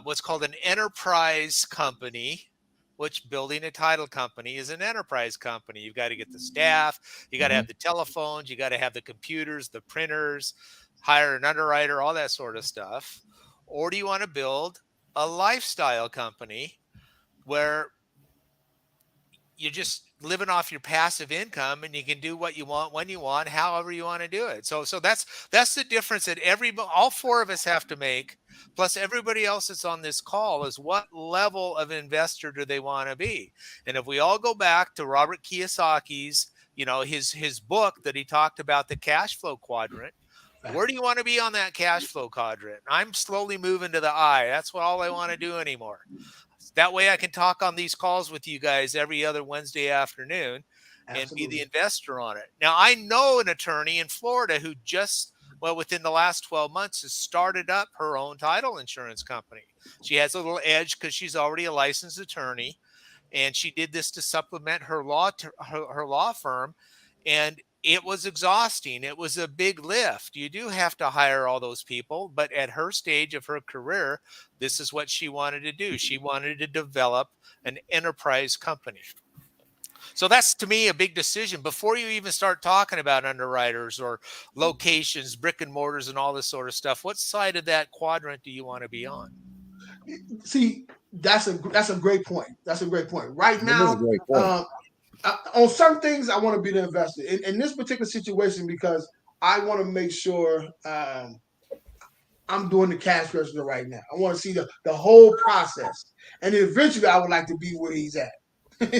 what's called an enterprise company, which building a title company is an enterprise company. You've got to get the staff, you got to have the telephones, you got to have the computers, the printers, hire an underwriter, all that sort of stuff? Or do you want to build a lifestyle company where you're just living off your passive income and you can do what you want when you want, however you want to do it? So that's the difference that all four of us have to make, plus everybody else that's on this call, is what level of investor do they want to be? And if we all go back to Robert Kiyosaki's, his book that he talked about, the cash flow quadrant, where do you want to be on that cash flow quadrant? I'm slowly moving to the I. That's what all I want to do anymore. That way I can talk on these calls with you guys every other Wednesday afternoon and be the investor on it. Now, I know an attorney in Florida who within the last 12 months has started up her own title insurance company. She has a little edge because she's already a licensed attorney, and she did this to supplement her law firm. And it was exhausting. It was a big lift. You do have to hire all those people, but at her stage of her career, this is what she wanted to do. She wanted to develop an enterprise company. So that's, to me, a big decision. Before you even start talking about underwriters or locations, brick and mortars, and all this sort of stuff, what side of that quadrant do you want to be on? See, that's a great point. That's a great point. Right now, a great point. On certain things, I want to be the investor in this particular situation, because I want to make sure I'm doing the cash register right now. I want to see the whole process, and eventually, I would like to be where he's at.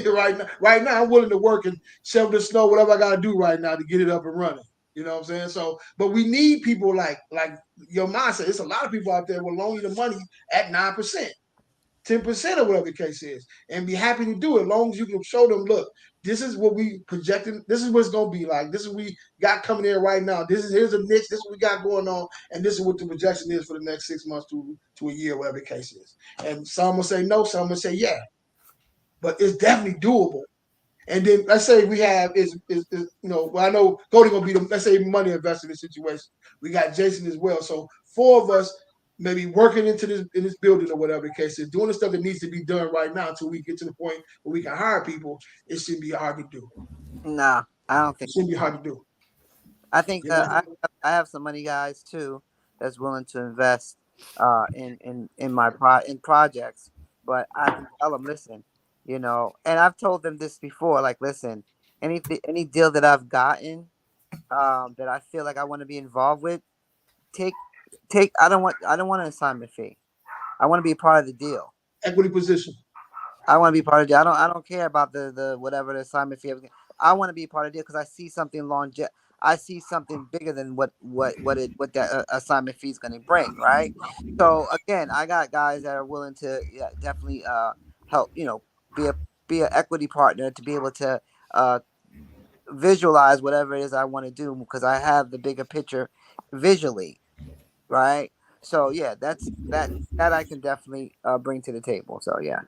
Right now, I'm willing to work and shovel the snow, whatever I got to do right now to get it up and running. You know what I'm saying? So, but we need people like your mindset. There's a lot of people out there will loan you the money at 9%. 10% or whatever the case is, and be happy to do it as long as you can show them, look, this is what we projecting, this is what it's gonna be like, this is what we got coming in right now, here's a niche, this is what we got going on, and this is what the projection is for the next 6 months to a year, whatever the case is. And some will say no, some will say yeah, but it's definitely doable. And then let's say we have I know Cody gonna be let's say money investor in this situation. We got Jason as well, so four of us maybe working in this building or whatever the case is, doing the stuff that needs to be done right now until we get to the point where we can hire people. It shouldn't be hard to do. Nah, I don't think it shouldn't be hard to do. I think I have some money guys too that's willing to invest in my projects, but I can tell them, listen, and I've told them this before, like, listen, any deal that I've gotten that I feel like I want to be involved with, I don't want an assignment fee. I want to be a part of the deal. Equity position. I want to be part of the deal. I don't care about the whatever the assignment fee. I want to be a part of the deal because I see something I see something bigger than what that assignment fee is going to bring, right? So again, I got guys that are willing to definitely help, be an equity partner to be able to visualize whatever it is I want to do, because I have the bigger picture visually, right? So yeah, that I can definitely bring to the table. So yeah.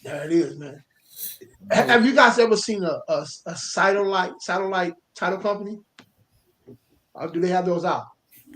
There it is, man. Have you guys ever seen a satellite title company? Or do they have those out?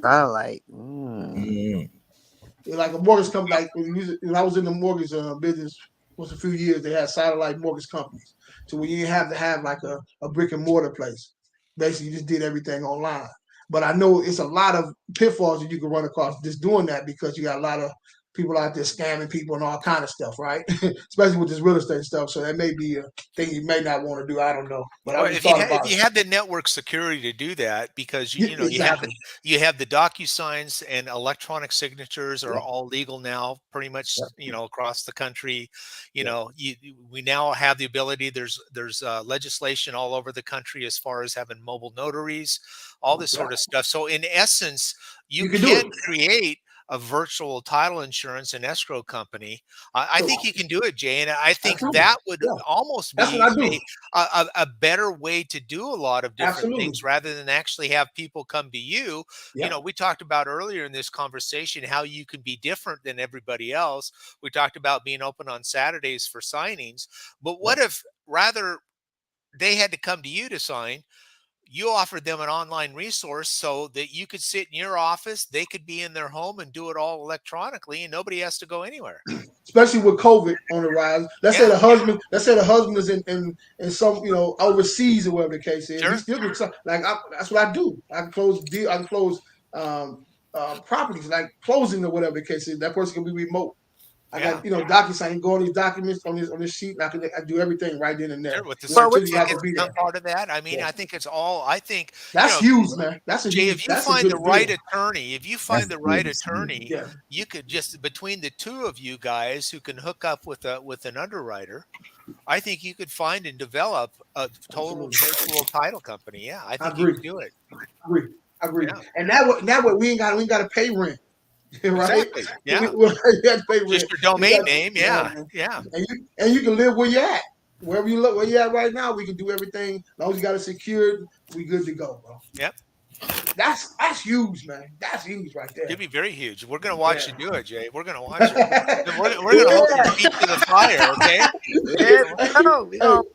Satellite. Like a mortgage company. Like when I was in the mortgage business, was a few years, they had satellite mortgage companies. So when you didn't have to have like a brick and mortar place, basically you just did everything online. But I know it's a lot of pitfalls that you can run across just doing that, because you got a lot of people out there scamming people and all kind of stuff, right? Especially with this real estate stuff. So that may be a thing you may not want to do. I don't know. But I just thought about it. If you have the network security to do that, because you have the DocuSigns and electronic signatures are all legal now, pretty much, across the country. We now have the ability. There's legislation all over the country as far as having mobile notaries, all this sort of stuff. So in essence, you can create a virtual title insurance and escrow company. I think you can do it, Jay, and I think that would almost be a better way to do a lot of different things, rather than actually have people come to you. We talked about earlier in this conversation how you can be different than everybody else. We talked about being open on Saturdays for signings, but what if rather they had to come to you to sign? You offered them an online resource so that you could sit in your office. They could be in their home and do it all electronically, and nobody has to go anywhere. especially with COVID on the rise. Let's say the husband is in some overseas or whatever the case is. Sure. He still can that's what I do. I can close properties like closing or whatever the case is. That person can be remote. I got DocuSign. Go on these documents on this sheet. And I do everything right then and there. Sure, with the Well, certificates become part of that. I mean, I think it's all. I think that's huge, man. That's a Jay, huge. if you That's find a the good right deal. attorney, you could just between the two of you guys who can hook up with an underwriter. I think you could find and develop a total virtual title company. Yeah, I think you can do it. I agree. Yeah. And that way we ain't got to pay rent. Right? Exactly. Yeah. We have to pay rent. Just your domain name. Yeah. Yeah. And you can live where you're at. Wherever you look, where you're at right now, we can do everything. As long as you got it secured, we good to go, bro. Yep. That's huge, man. That's huge right there. It'd be very huge. We're gonna watch you do it, Jay. We're gonna watch it. We're gonna hold your feet to the fire, okay?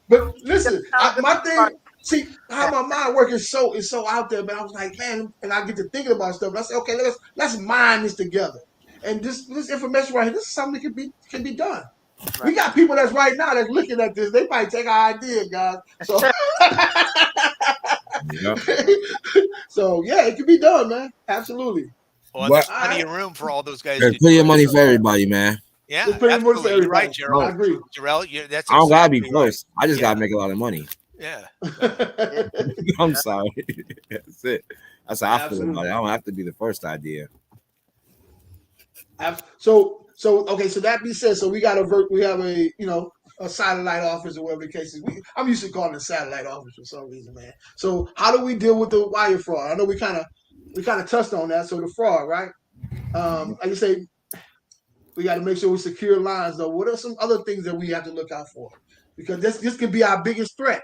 But listen, my thing. See how my mind work is so out there, but I was like, man, and I get to thinking about stuff. And I said, okay, let's mine this together. And this information right here, this is something that can be done. Right. We got people that's right now that's looking at this. They might take our idea, guys. So, so yeah, it can be done, man. Absolutely. Well, there's plenty of room for all those guys. There's plenty of money for everybody, man. Yeah, absolutely. You're right, Gerald. I agree. Gerald, that's I don't gotta be first. I just gotta make a lot of money. Yeah. I'm sorry. That's it. That's how I feel about it. I don't have to be the first idea. So okay. So that being said, so we have a satellite office or whatever the case is. I'm used to calling it satellite office for some reason, man. So how do we deal with the wire fraud? I know we kind of touched on that. So the fraud, right? Like you say, we got to make sure we secure lines. Though, what are some other things that we have to look out for? Because this could be our biggest threat.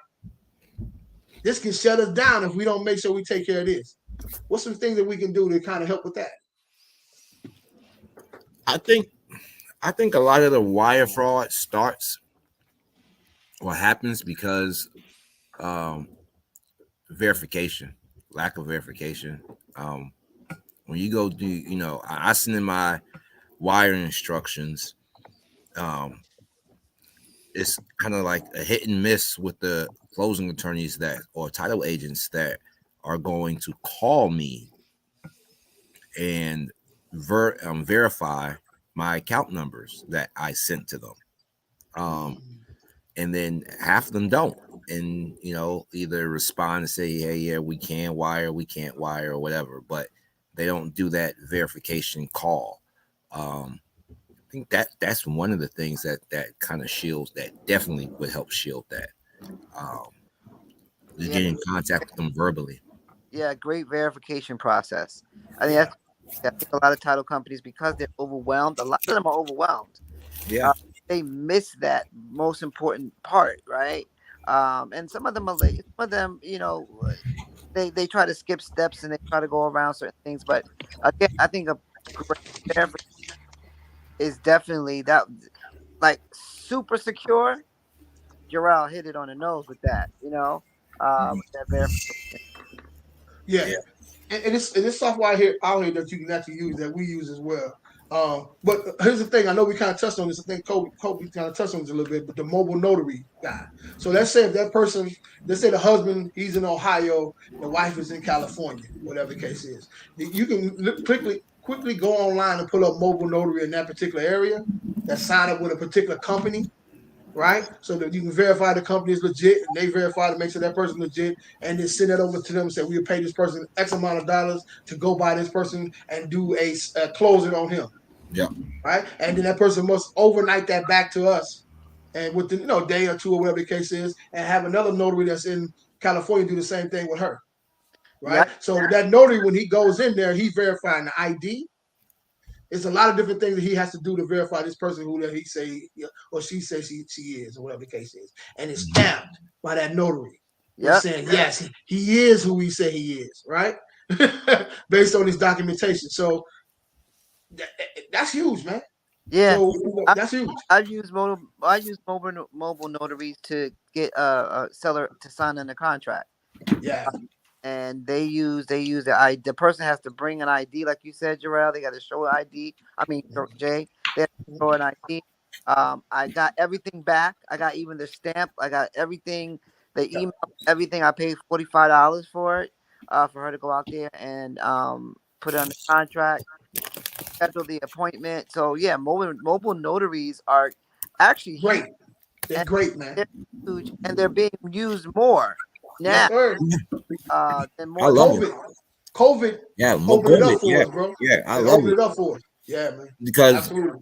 This can shut us down if we don't make sure we take care of this. What's some things that we can do to kind of help with that? I think a lot of the wire fraud starts or happens because verification, lack of verification. When you go do, I send in my wire instructions. It's kind of like a hit and miss with the closing attorneys or title agents that are going to call me and verify my account numbers that I sent to them. And then half of them don't. And, either respond and say, hey, yeah, we can't wire, or whatever, but they don't do that verification call. I think that's one of the things that kind of shields that, definitely would help shield that. Get in contact with them verbally. Yeah, great verification process. I think a lot of title companies, because they're overwhelmed, a lot of them are overwhelmed. Yeah. They miss that most important part, right? And some of them are late. Some of them, they try to skip steps and they try to go around certain things. But again, I think a great verification is definitely that, like, super secure. Jarrell hit it on the nose with that, that verification. Yeah. And it's software out here that you can actually use, that we use as well. But here's the thing. I know we kind of touched on this. I think Kobe kind of touched on this a little bit, but the mobile notary guy. So let's say if that person, let's say the husband, he's in Ohio, the wife is in California, whatever the case is. You can quickly go online and pull up mobile notary in that particular area that sign up with a particular company, right? So that you can verify the company is legit, and they verify to make sure that person is legit, and then send it over to them and say, we'll pay this person X amount of dollars to go by this person and do a closing on him. Yeah. Right. And then that person must overnight that back to us, and within day or two or whatever the case is, and have another notary that's in California do the same thing with her. Right. Yeah. So that notary, when he goes in there, he's verifying the ID. It's a lot of different things that he has to do to verify this person who that he say or she says she is, or whatever the case is, and it's stamped by that notary. Yeah. Saying yes, he is who he say he is. Right. Based on his documentation. So that's huge, man. Yeah, so, that's huge. I use mobile notaries to get a seller to sign in a contract. Yeah, and they use the ID. The person has to bring an ID, like you said, Jarrell. They got to show an ID. I mean, Jay, they have to show an ID. I got everything back. I got even the stamp. I got everything. They Yeah. emailed everything. I paid $45 for it, for her to go out there and put it on the contract, schedule the appointment. So yeah, mobile notaries are actually huge, Great. They're and great, man. they're huge, and they're being used more Yes, now sir. than I more than love it. COVID Yeah, opened it COVID. up for Yeah, us, bro. yeah, I It love opened it it up for us. Yeah, man. because Absolutely.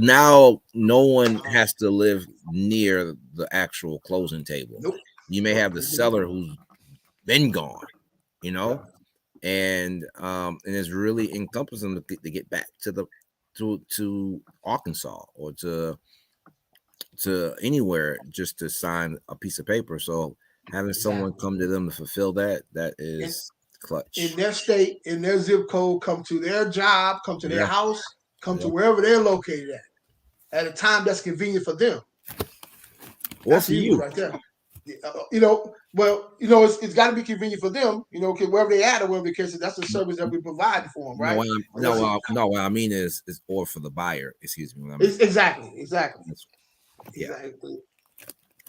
now no one has to live near the actual closing table. Nope. You may Nope. have the seller who's been gone, you know, Yeah. and it's really encompassing to get back to the to Arkansas or to anywhere just to sign a piece of paper. So having someone Exactly. come to them to fulfill that And is in clutch. their state, in their zip code, come to their job, come to their Yeah, house, come to yeah. wherever they're located at a time that's convenient for them. Or That's for huge you. right there. It's got to be convenient for them, 'cause wherever they at or wherever the case is, that's the service that we provide for them, No, right? what I mean is or for the buyer. Excuse me. What I mean. It's exactly. Yeah,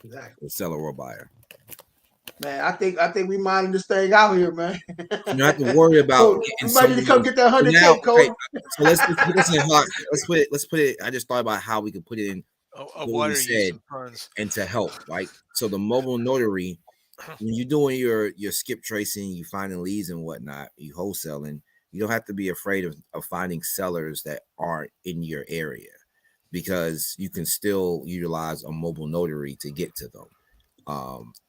Exactly. the seller or buyer. Man, I think we minding this thing out here, man. You don't have to worry about Cody, getting we might need to come someone get that so now. 100K, Okay, Cody. so let's put this in hot. Let's put it. I just thought about how we could put it in A what water we said burns. and to help, right? So the mobile notary, when you're doing your skip tracing, you finding leads and whatnot, you wholesaling, you don't have to be afraid of finding sellers that aren't in your area because you can still utilize a mobile notary to get to them.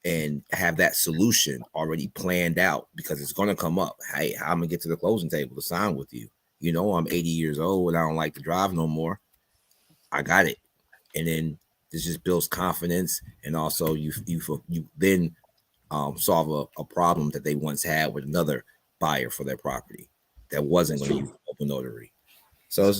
And have that solution already planned out because it's going to come up. Hey, how I'm going to get to the closing table to sign with you? You know, I'm 80 years old and I don't like to drive no more. I got it. And then this just builds confidence. And also you then solve a problem that they once had with another buyer for their property that wasn't going to use open notary. So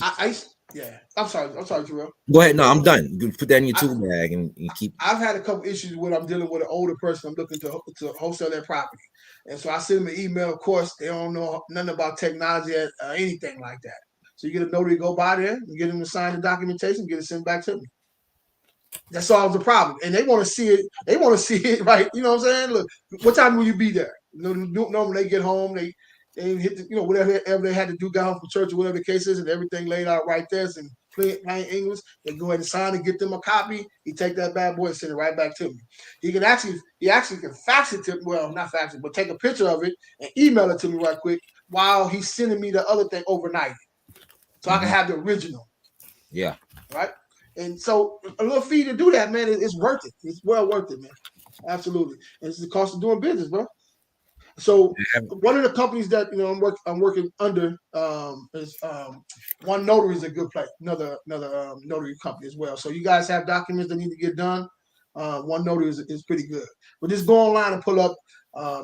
I'm sorry, Terrell. go ahead. No, I'm done. You put that in your tool bag and keep. I've had a couple issues when I'm dealing with an older person. I'm looking to wholesale their property, and so I send them an email. Of course, they don't know nothing about technology or anything like that. So you get a notary to go by there and get them to sign the documentation, get it sent back to me. That solves the problem, and they want to see it. They want to see it, right? You know what I'm saying? Look, what time will you be there? Normally they get home, they hit whatever they had to do, got home from church or whatever the case is, and everything laid out right there. And plain English. They go ahead and sign and get them a copy. He take that bad boy and send it right back to me. He actually can fax it to, well, not fax it, but take a picture of it and email it to me right quick while he's sending me the other thing overnight, so I can have the original. Yeah. Right. And so a little fee to do that, man, it's worth it. It's well worth it, man. Absolutely. And it's the cost of doing business, bro. So one of the companies that I'm working under is One Notary is a good place. Another notary company as well. So you guys have documents that need to get done. One Notary is pretty good. But just go online and pull up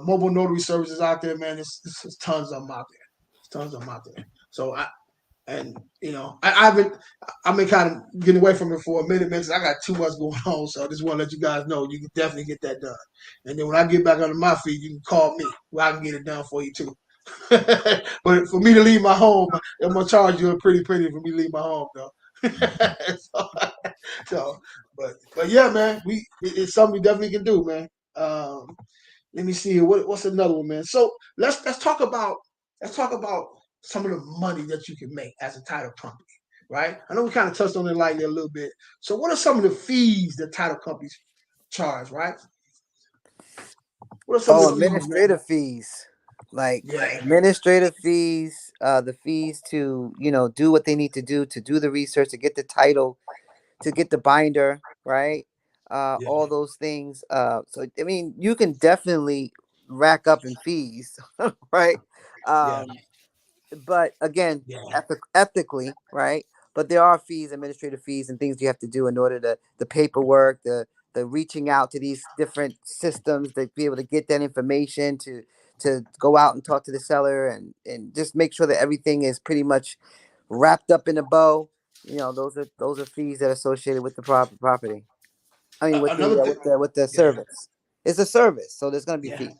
mobile notary services out there, man. It's tons of them out there. Tons of them out there. So I've been kind of getting away from it for a minute, man, because I got too much going on. So I just want to let you guys know you can definitely get that done. And then when I get back under my feet, you can call me where I can get it done for you too. But for me to leave my home, I'm gonna charge you a pretty penny for me to leave my home, though. But yeah, man, it's something we definitely can do, man. Let me see here. What's another one, man? So let's talk about some of the money that you can make as a title company, right? I know we kind of touched on it lightly a little bit. So what are some of the fees that title companies charge, right? What are some of the administrative fees? Administrative fees, the fees to do what they need to do the research, to get the title, to get the binder, right? All those things. So I mean, you can definitely rack up in fees, right? But again, ethically, right? But there are fees, administrative fees, and things you have to do in order to the paperwork, the reaching out to these different systems to be able to get that information, to go out and talk to the seller and just make sure that everything is pretty much wrapped up in a bow. Those are fees that are associated with the property. I mean, with the service. It's a service, so there's going to be fees.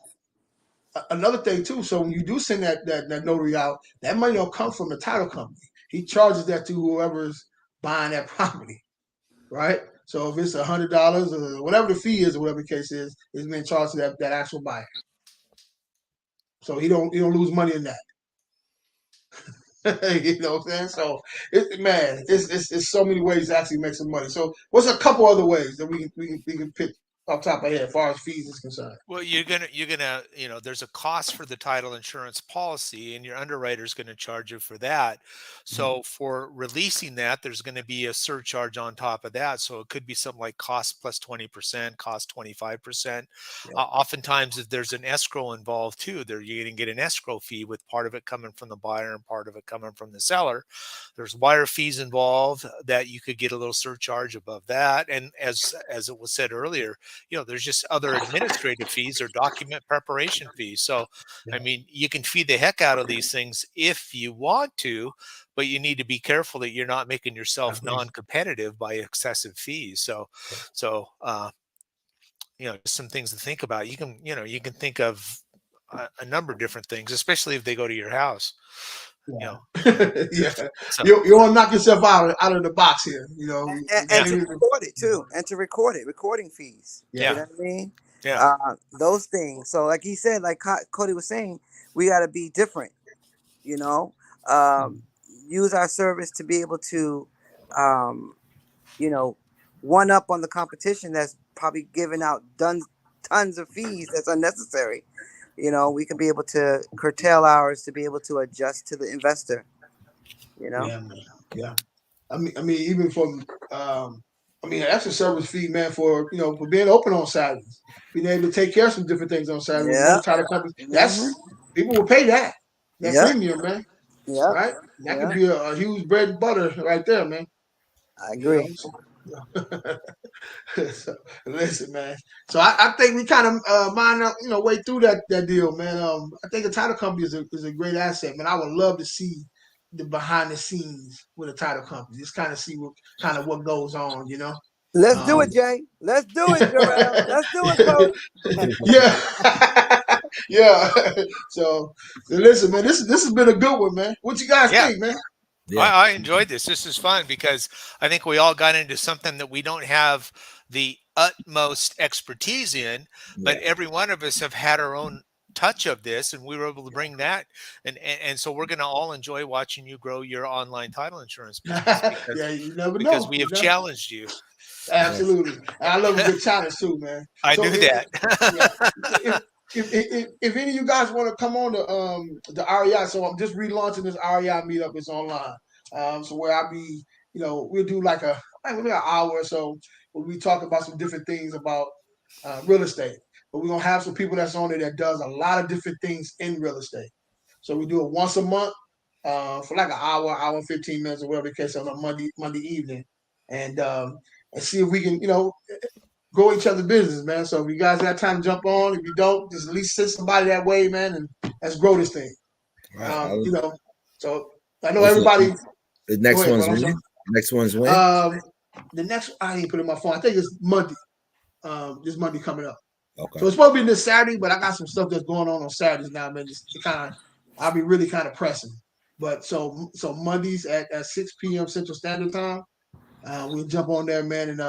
Another thing too. So when you do send that notary out, that money don't come from the title company. He charges that to whoever's buying that property. right? So if it's $100 or whatever the fee is or whatever the case is, it's being charged to that actual buyer. So he don't lose money in that. You know what I'm saying? So it's so many ways to actually make some money. So what's a couple other ways that we can pick off the top of our head as far as fees is concerned? Well, you're gonna, there's a cost for the title insurance policy, and your underwriter's gonna charge you for that. So for releasing that, there's gonna be a surcharge on top of that. So it could be something like cost plus 20%, cost 25%. Yeah. Oftentimes, if there's an escrow involved too, you're gonna get an escrow fee with part of it coming from the buyer and part of it coming from the seller. There's wire fees involved that you could get a little surcharge above that. And as it was said earlier, there's just other administrative fees or document preparation fees. So, I mean, you can fee the heck out of these things if you want to, but you need to be careful that you're not making yourself non-competitive by excessive fees. So, just some things to think about. You can think of a number of different things, especially if they go to your house. Yeah. So, You want to knock yourself out of the box here, And to record it too, and to record it, recording fees. Yeah. You know what I mean? Yeah. Those things. So like he said, like Cody was saying, we got to be different, use our service to be able to, one up on the competition that's probably giving out tons of fees that's unnecessary. We can be able to curtail ours to be able to adjust to the investor. Yeah, man. Yeah. I mean, even from that's a service fee, man, for being open on Saturdays, being able to take care of some different things on Saturdays. Yeah. People will pay that Yeah. premium, man. Yeah. Right? That could be a huge bread and butter right there, man. I agree. So, listen, man. So I think we kind of mine up, way through that deal, man. I think a title company is a great asset, man. I would love to see the behind the scenes with a title company. Just kind of see what goes on, Let's do it, Jay. Let's do it, Joel. Let's do it, Cody. Yeah. Yeah. So listen, man, this has been a good one, man. What you guys think, man? Yeah. I enjoyed this. This is fun because I think we all got into something that we don't have the utmost expertise in, but every one of us have had our own touch of this, and we were able to bring that, and so we're going to all enjoy watching you grow your online title insurance business because, you never know. Because we have challenged you. Absolutely. And I love a good challenge too, man. I do that. If any of you guys want to come on the REI, so I'm just relaunching this REI meetup. It's online, so where I'll be, we'll do like maybe an hour or so where we talk about some different things about real estate. But we're gonna have some people that's on there that does a lot of different things in real estate. So we do it once a month for like an hour and 15 minutes or whatever the case on a Monday evening, and see if we can, grow each other's business, man. So if you guys got time to jump on, if you don't, just at least send somebody that way, man, and let's grow this thing. Right. So I know everybody. The next one's when? Next one's when? The next I ain't put it in my phone. I think it's Monday. This Monday coming up. Okay. So it's supposed to be this Saturday, but I got some stuff that's going on Saturdays now, man. I'll be really kind of pressing. But so Mondays at 6 p.m. Central Standard Time. We'll jump on there, man, and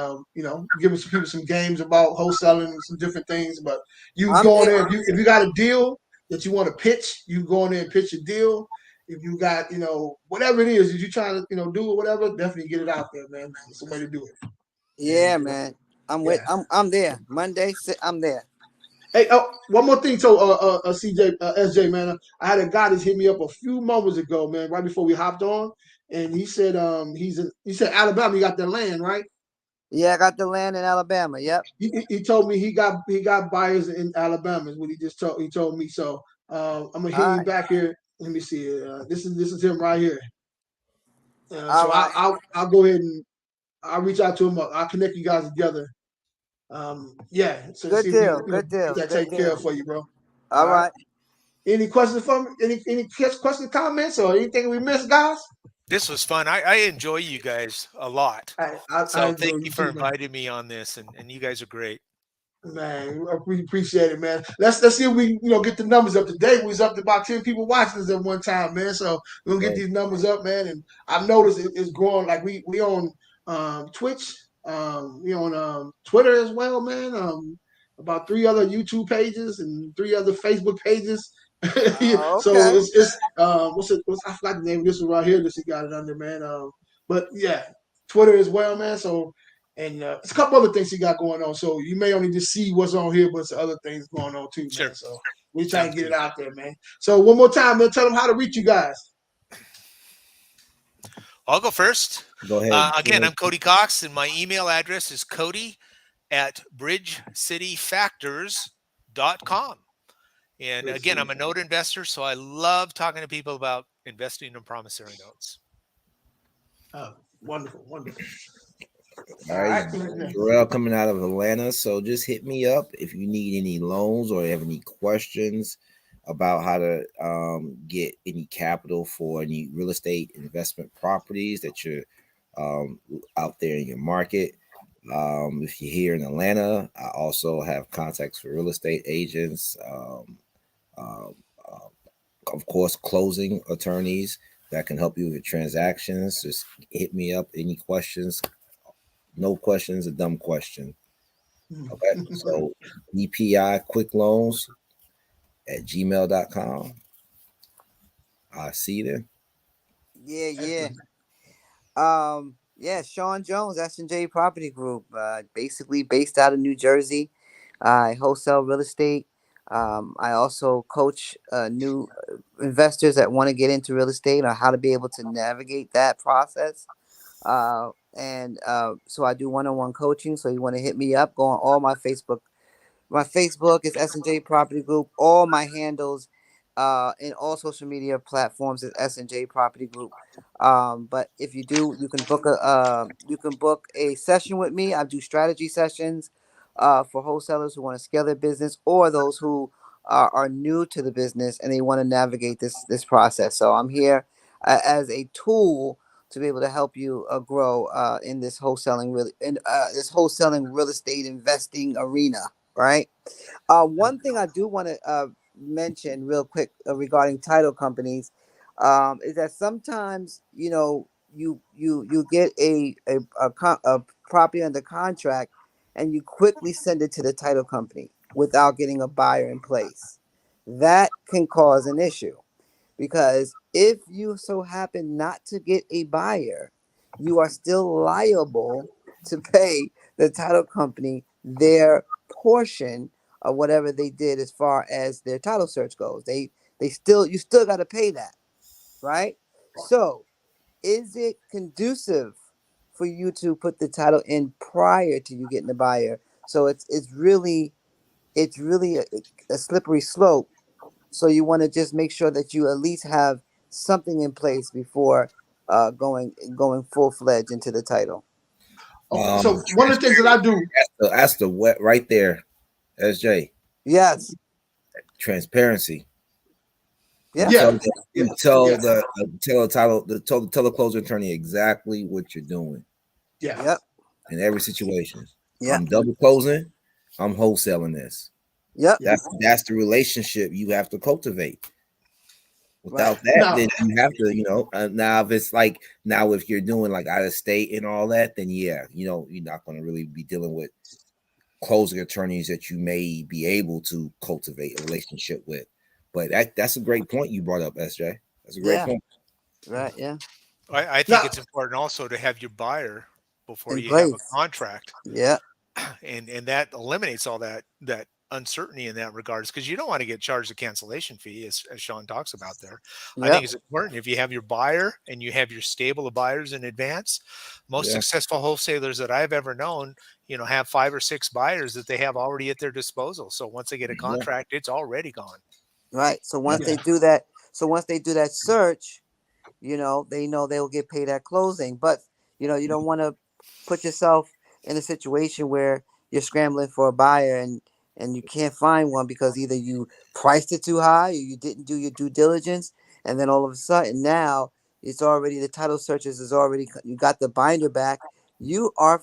give some people some games about wholesaling and some different things. But you can go on there if you got a deal that you want to pitch, you go in there and pitch a deal. If you got whatever it is, if you're trying to do it, whatever, definitely get it out there, man. It's the way to do it. Yeah, man. I'm there. Monday, I'm there. Hey, one more thing, so SJ, man, I had a guy that hit me up a few moments ago, man, right before we hopped on. And he said, he said Alabama, you got that land, right? Yeah, I got the land in Alabama. Yep. He told me he got buyers in Alabama. Is what he told me. So I'm gonna hit you back here. Let me see. This is him right here. So right. I'll go ahead and I'll reach out to him. I'll connect you guys together. Yeah. So good deal. Good deal. That take care of for you, bro. All right. Any questions from me? Any questions, comments, or anything we missed, guys? This was fun. I enjoy you guys a lot. So thank you for inviting me on this, and you guys are great. Man, we appreciate it, man. Let's see if we get the numbers up. Today we was up to about 10 people watching us at one time, man. So we're gonna get these numbers up, man. And I've noticed it's growing. Like we on Twitch, on Twitter as well, man. About 3 other YouTube pages and 3 other Facebook pages. Oh, So okay. it's I forgot the name of this one right here that she got it under, man. But yeah, Twitter as well, man. So and it's a couple other things she got going on. So you may only just see what's on here, but it's other things going on too, Sure. man. So we try Sounds and get good. it out there, man. So one more time, man, tell them how to reach you guys. I'll go first. Go ahead. Again, I'm Cody Cox, and my email address is cody@bridgecityfactors.com. And again, I'm a note investor, so I love talking to people about investing in promissory notes. Oh, wonderful. All right, Jarrell coming out of Atlanta. So just hit me up if you need any loans or have any questions about how to get any capital for any real estate investment properties that you're out there in your market. If you're here in Atlanta, I also have contacts for real estate agents, of course, closing attorneys that can help you with your transactions. Just hit me up. Any questions? No questions, a dumb question. Okay, so EPI Quick Loans at gmail.com. I see you there. Yeah. Yeah, Sean Jones, S&J Property Group, basically based out of New Jersey. I wholesale real estate. I also coach new investors that want to get into real estate on how to be able to navigate that process. So I do one-on-one coaching. So you want to hit me up, go on all my Facebook. My Facebook is S&J Property Group. All my handles in all social media platforms is S&J Property Group. But if you do, you can book a session with me. I do strategy sessions for wholesalers who want to scale their business or those who are new to the business and they want to navigate this process. So I'm here as a tool to be able to help you grow in this wholesaling real estate investing arena. Right. One thing I do want to mention real quick regarding title companies is that sometimes you get a property under contract and you quickly send it to the title company without getting a buyer in place. That can cause an issue because if you so happen not to get a buyer, you are still liable to pay the title company their portion of whatever they did as far as their title search goes. You still got to pay that, right? So, is it conducive for you to put the title in prior to you getting the buyer? So it's really a slippery slope. So you want to just make sure that you at least have something in place before going full fledged into the title. Okay, so one of the things that I do, that's the wet right there, SJ. Yes. Transparency. Yeah. Tell the closing attorney exactly what you're doing. Yeah. Yep. In every situation. Yeah. I'm double closing. I'm wholesaling this. Yep. That's the relationship you have to cultivate. Without that, then you have to, now if it's like if you're doing like out of state and all that, then you're not going to really be dealing with closing attorneys that you may be able to cultivate a relationship with. But that's a great point you brought up, SJ. That's a great point. Right. Yeah. I think it's important also to have your buyer before you have a contract. Yeah. And that eliminates all that uncertainty in that regards, because you don't want to get charged a cancellation fee, as Sean talks about there. I think it's important if you have your buyer and you have your stable of buyers in advance. Most successful wholesalers that I've ever known, have 5 or 6 buyers that they have already at their disposal. So once they get a contract, it's already gone. Right. So once they do that, search, they know they'll get paid at closing. But you don't want to put yourself in a situation where you're scrambling for a buyer and you can't find one because either you priced it too high or you didn't do your due diligence, and then all of a sudden now it's already the title searches is already, you got the binder back. You are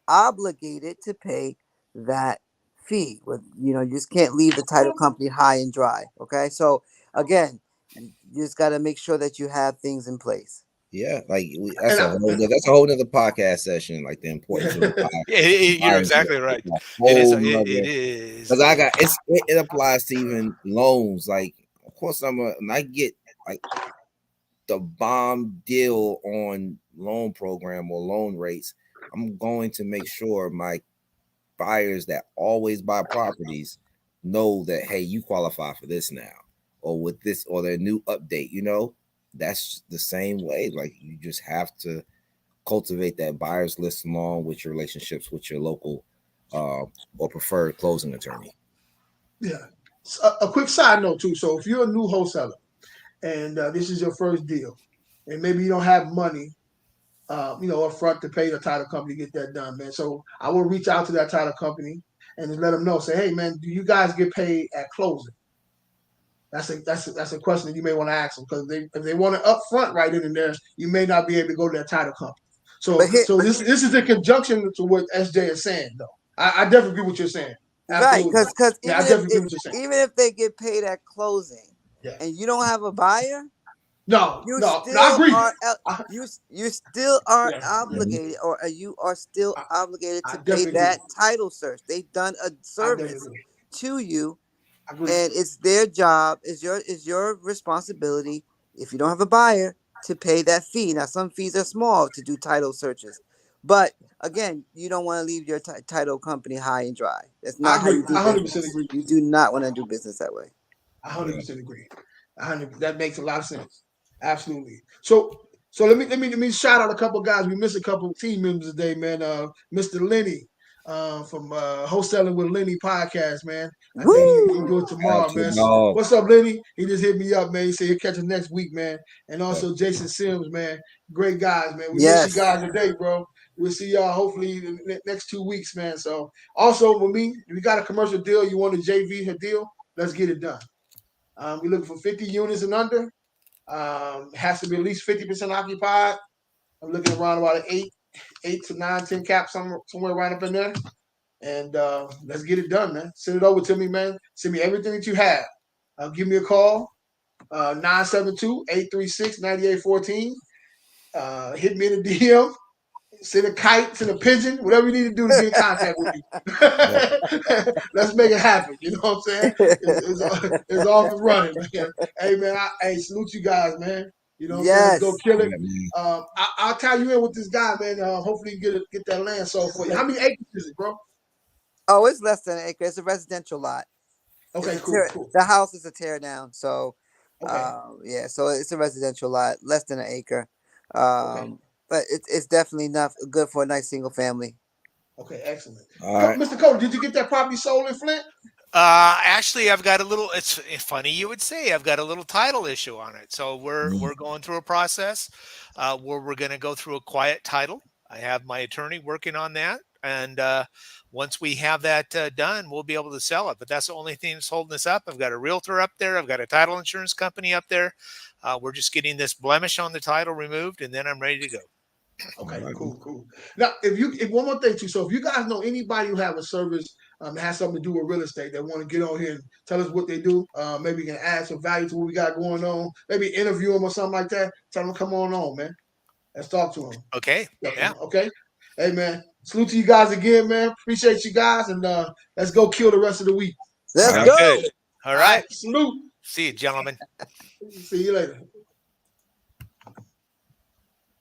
obligated to pay that fee. You just can't leave the title company high and dry. Okay, so again, you just got to make sure that you have things in place. Yeah, like And that's a whole nother podcast session. Like the importance of the You're exactly right. It is. It is. Because it applies to even loans. Like, of course, when I get like the bomb deal on loan program or loan rates, I'm going to make sure my buyers that always buy properties know that, hey, you qualify for this now, or with this, or their new update. That's the same way. Like, you just have to cultivate that buyers list along with your relationships with your local or preferred closing attorney. Yeah. A quick side note too. So if you're a new wholesaler and this is your first deal, and maybe you don't have money, up front to pay the title company to get that done, man. So I will reach out to that title company and just let them know. Say, hey, man, do you guys get paid at closing? That's a question that you may want to ask them, because if they want it up front right in there, you may not be able to go to that title company. So this is in conjunction to what SJ is saying, though. I definitely agree with what you're saying. Absolutely. Right, because even if they get paid at closing, yeah, and you don't have a buyer, I agree. You still are obligated, or you are still obligated to pay that title search. They've done a service to you, and it's their job, is your responsibility, if you don't have a buyer, to pay that fee. Now, some fees are small to do title searches, but again, you don't want to leave your title company high and dry. That's not how you do business. 100% agree. You do not want to do business that way. 100% agree. That makes a lot of sense. Absolutely. So let me shout out a couple of guys. We missed a couple of team members today, man. Mr. Lenny from Wholesaling with Lenny podcast, man. I think he'll do it tomorrow, man. What's up, Lenny? He just hit me up, man. He said he'll catch us next week, man. And also Jason Sims, man. Great guys, man. We miss you guys today, bro. We'll see y'all hopefully in the next 2 weeks, man. So also with me, if you got a commercial deal, you want a JV deal, let's get it done. We're looking for 50 units and under. Has to be at least 50% occupied. I'm looking around about an 8 to 9, 10 cap, somewhere right up in there. And let's get it done, man. Send it over to me, man. Send me everything that you have. Give me a call, 972-836-9814. Hit me in the DM. Send a kite, send a pigeon, whatever you need to do to get in contact with me. Let's make it happen. You know what I'm saying? It's off and running, man. Hey, man, salute you guys, man. You know what I'm saying? Let's go kill it. I'll tie you in with this guy, man. Hopefully you get that land sold for you. How many acres is it, bro? Oh, it's less than an acre. It's a residential lot. Okay, cool. The house is a tear down. So, so it's a residential lot, less than an acre. But it's definitely not good for a nice single family. Okay, excellent. Mr. Cody, did you get that property sold in Flint? Actually, I've got a little. It's funny you would say. I've got a little title issue on it. So we're going through a process where we're going to go through a quiet title. I have my attorney working on that, and once we have that done, we'll be able to sell it. But that's the only thing that's holding us up. I've got a realtor up there. I've got a title insurance company up there. We're just getting this blemish on the title removed, and then I'm ready to go. Okay, cool. Now, if one more thing too, so if you guys know anybody who have a service has something to do with real estate that want to get on here and tell us what they do, maybe you can add some value to what we got going on, maybe interview them or something like that. Tell them to come on, man. Let's talk to them. Okay. Yeah. Okay. Hey, man. Salute to you guys again, man. Appreciate you guys, and let's go kill the rest of the week. Let's go. All right. Salute. See you, gentlemen. See you later.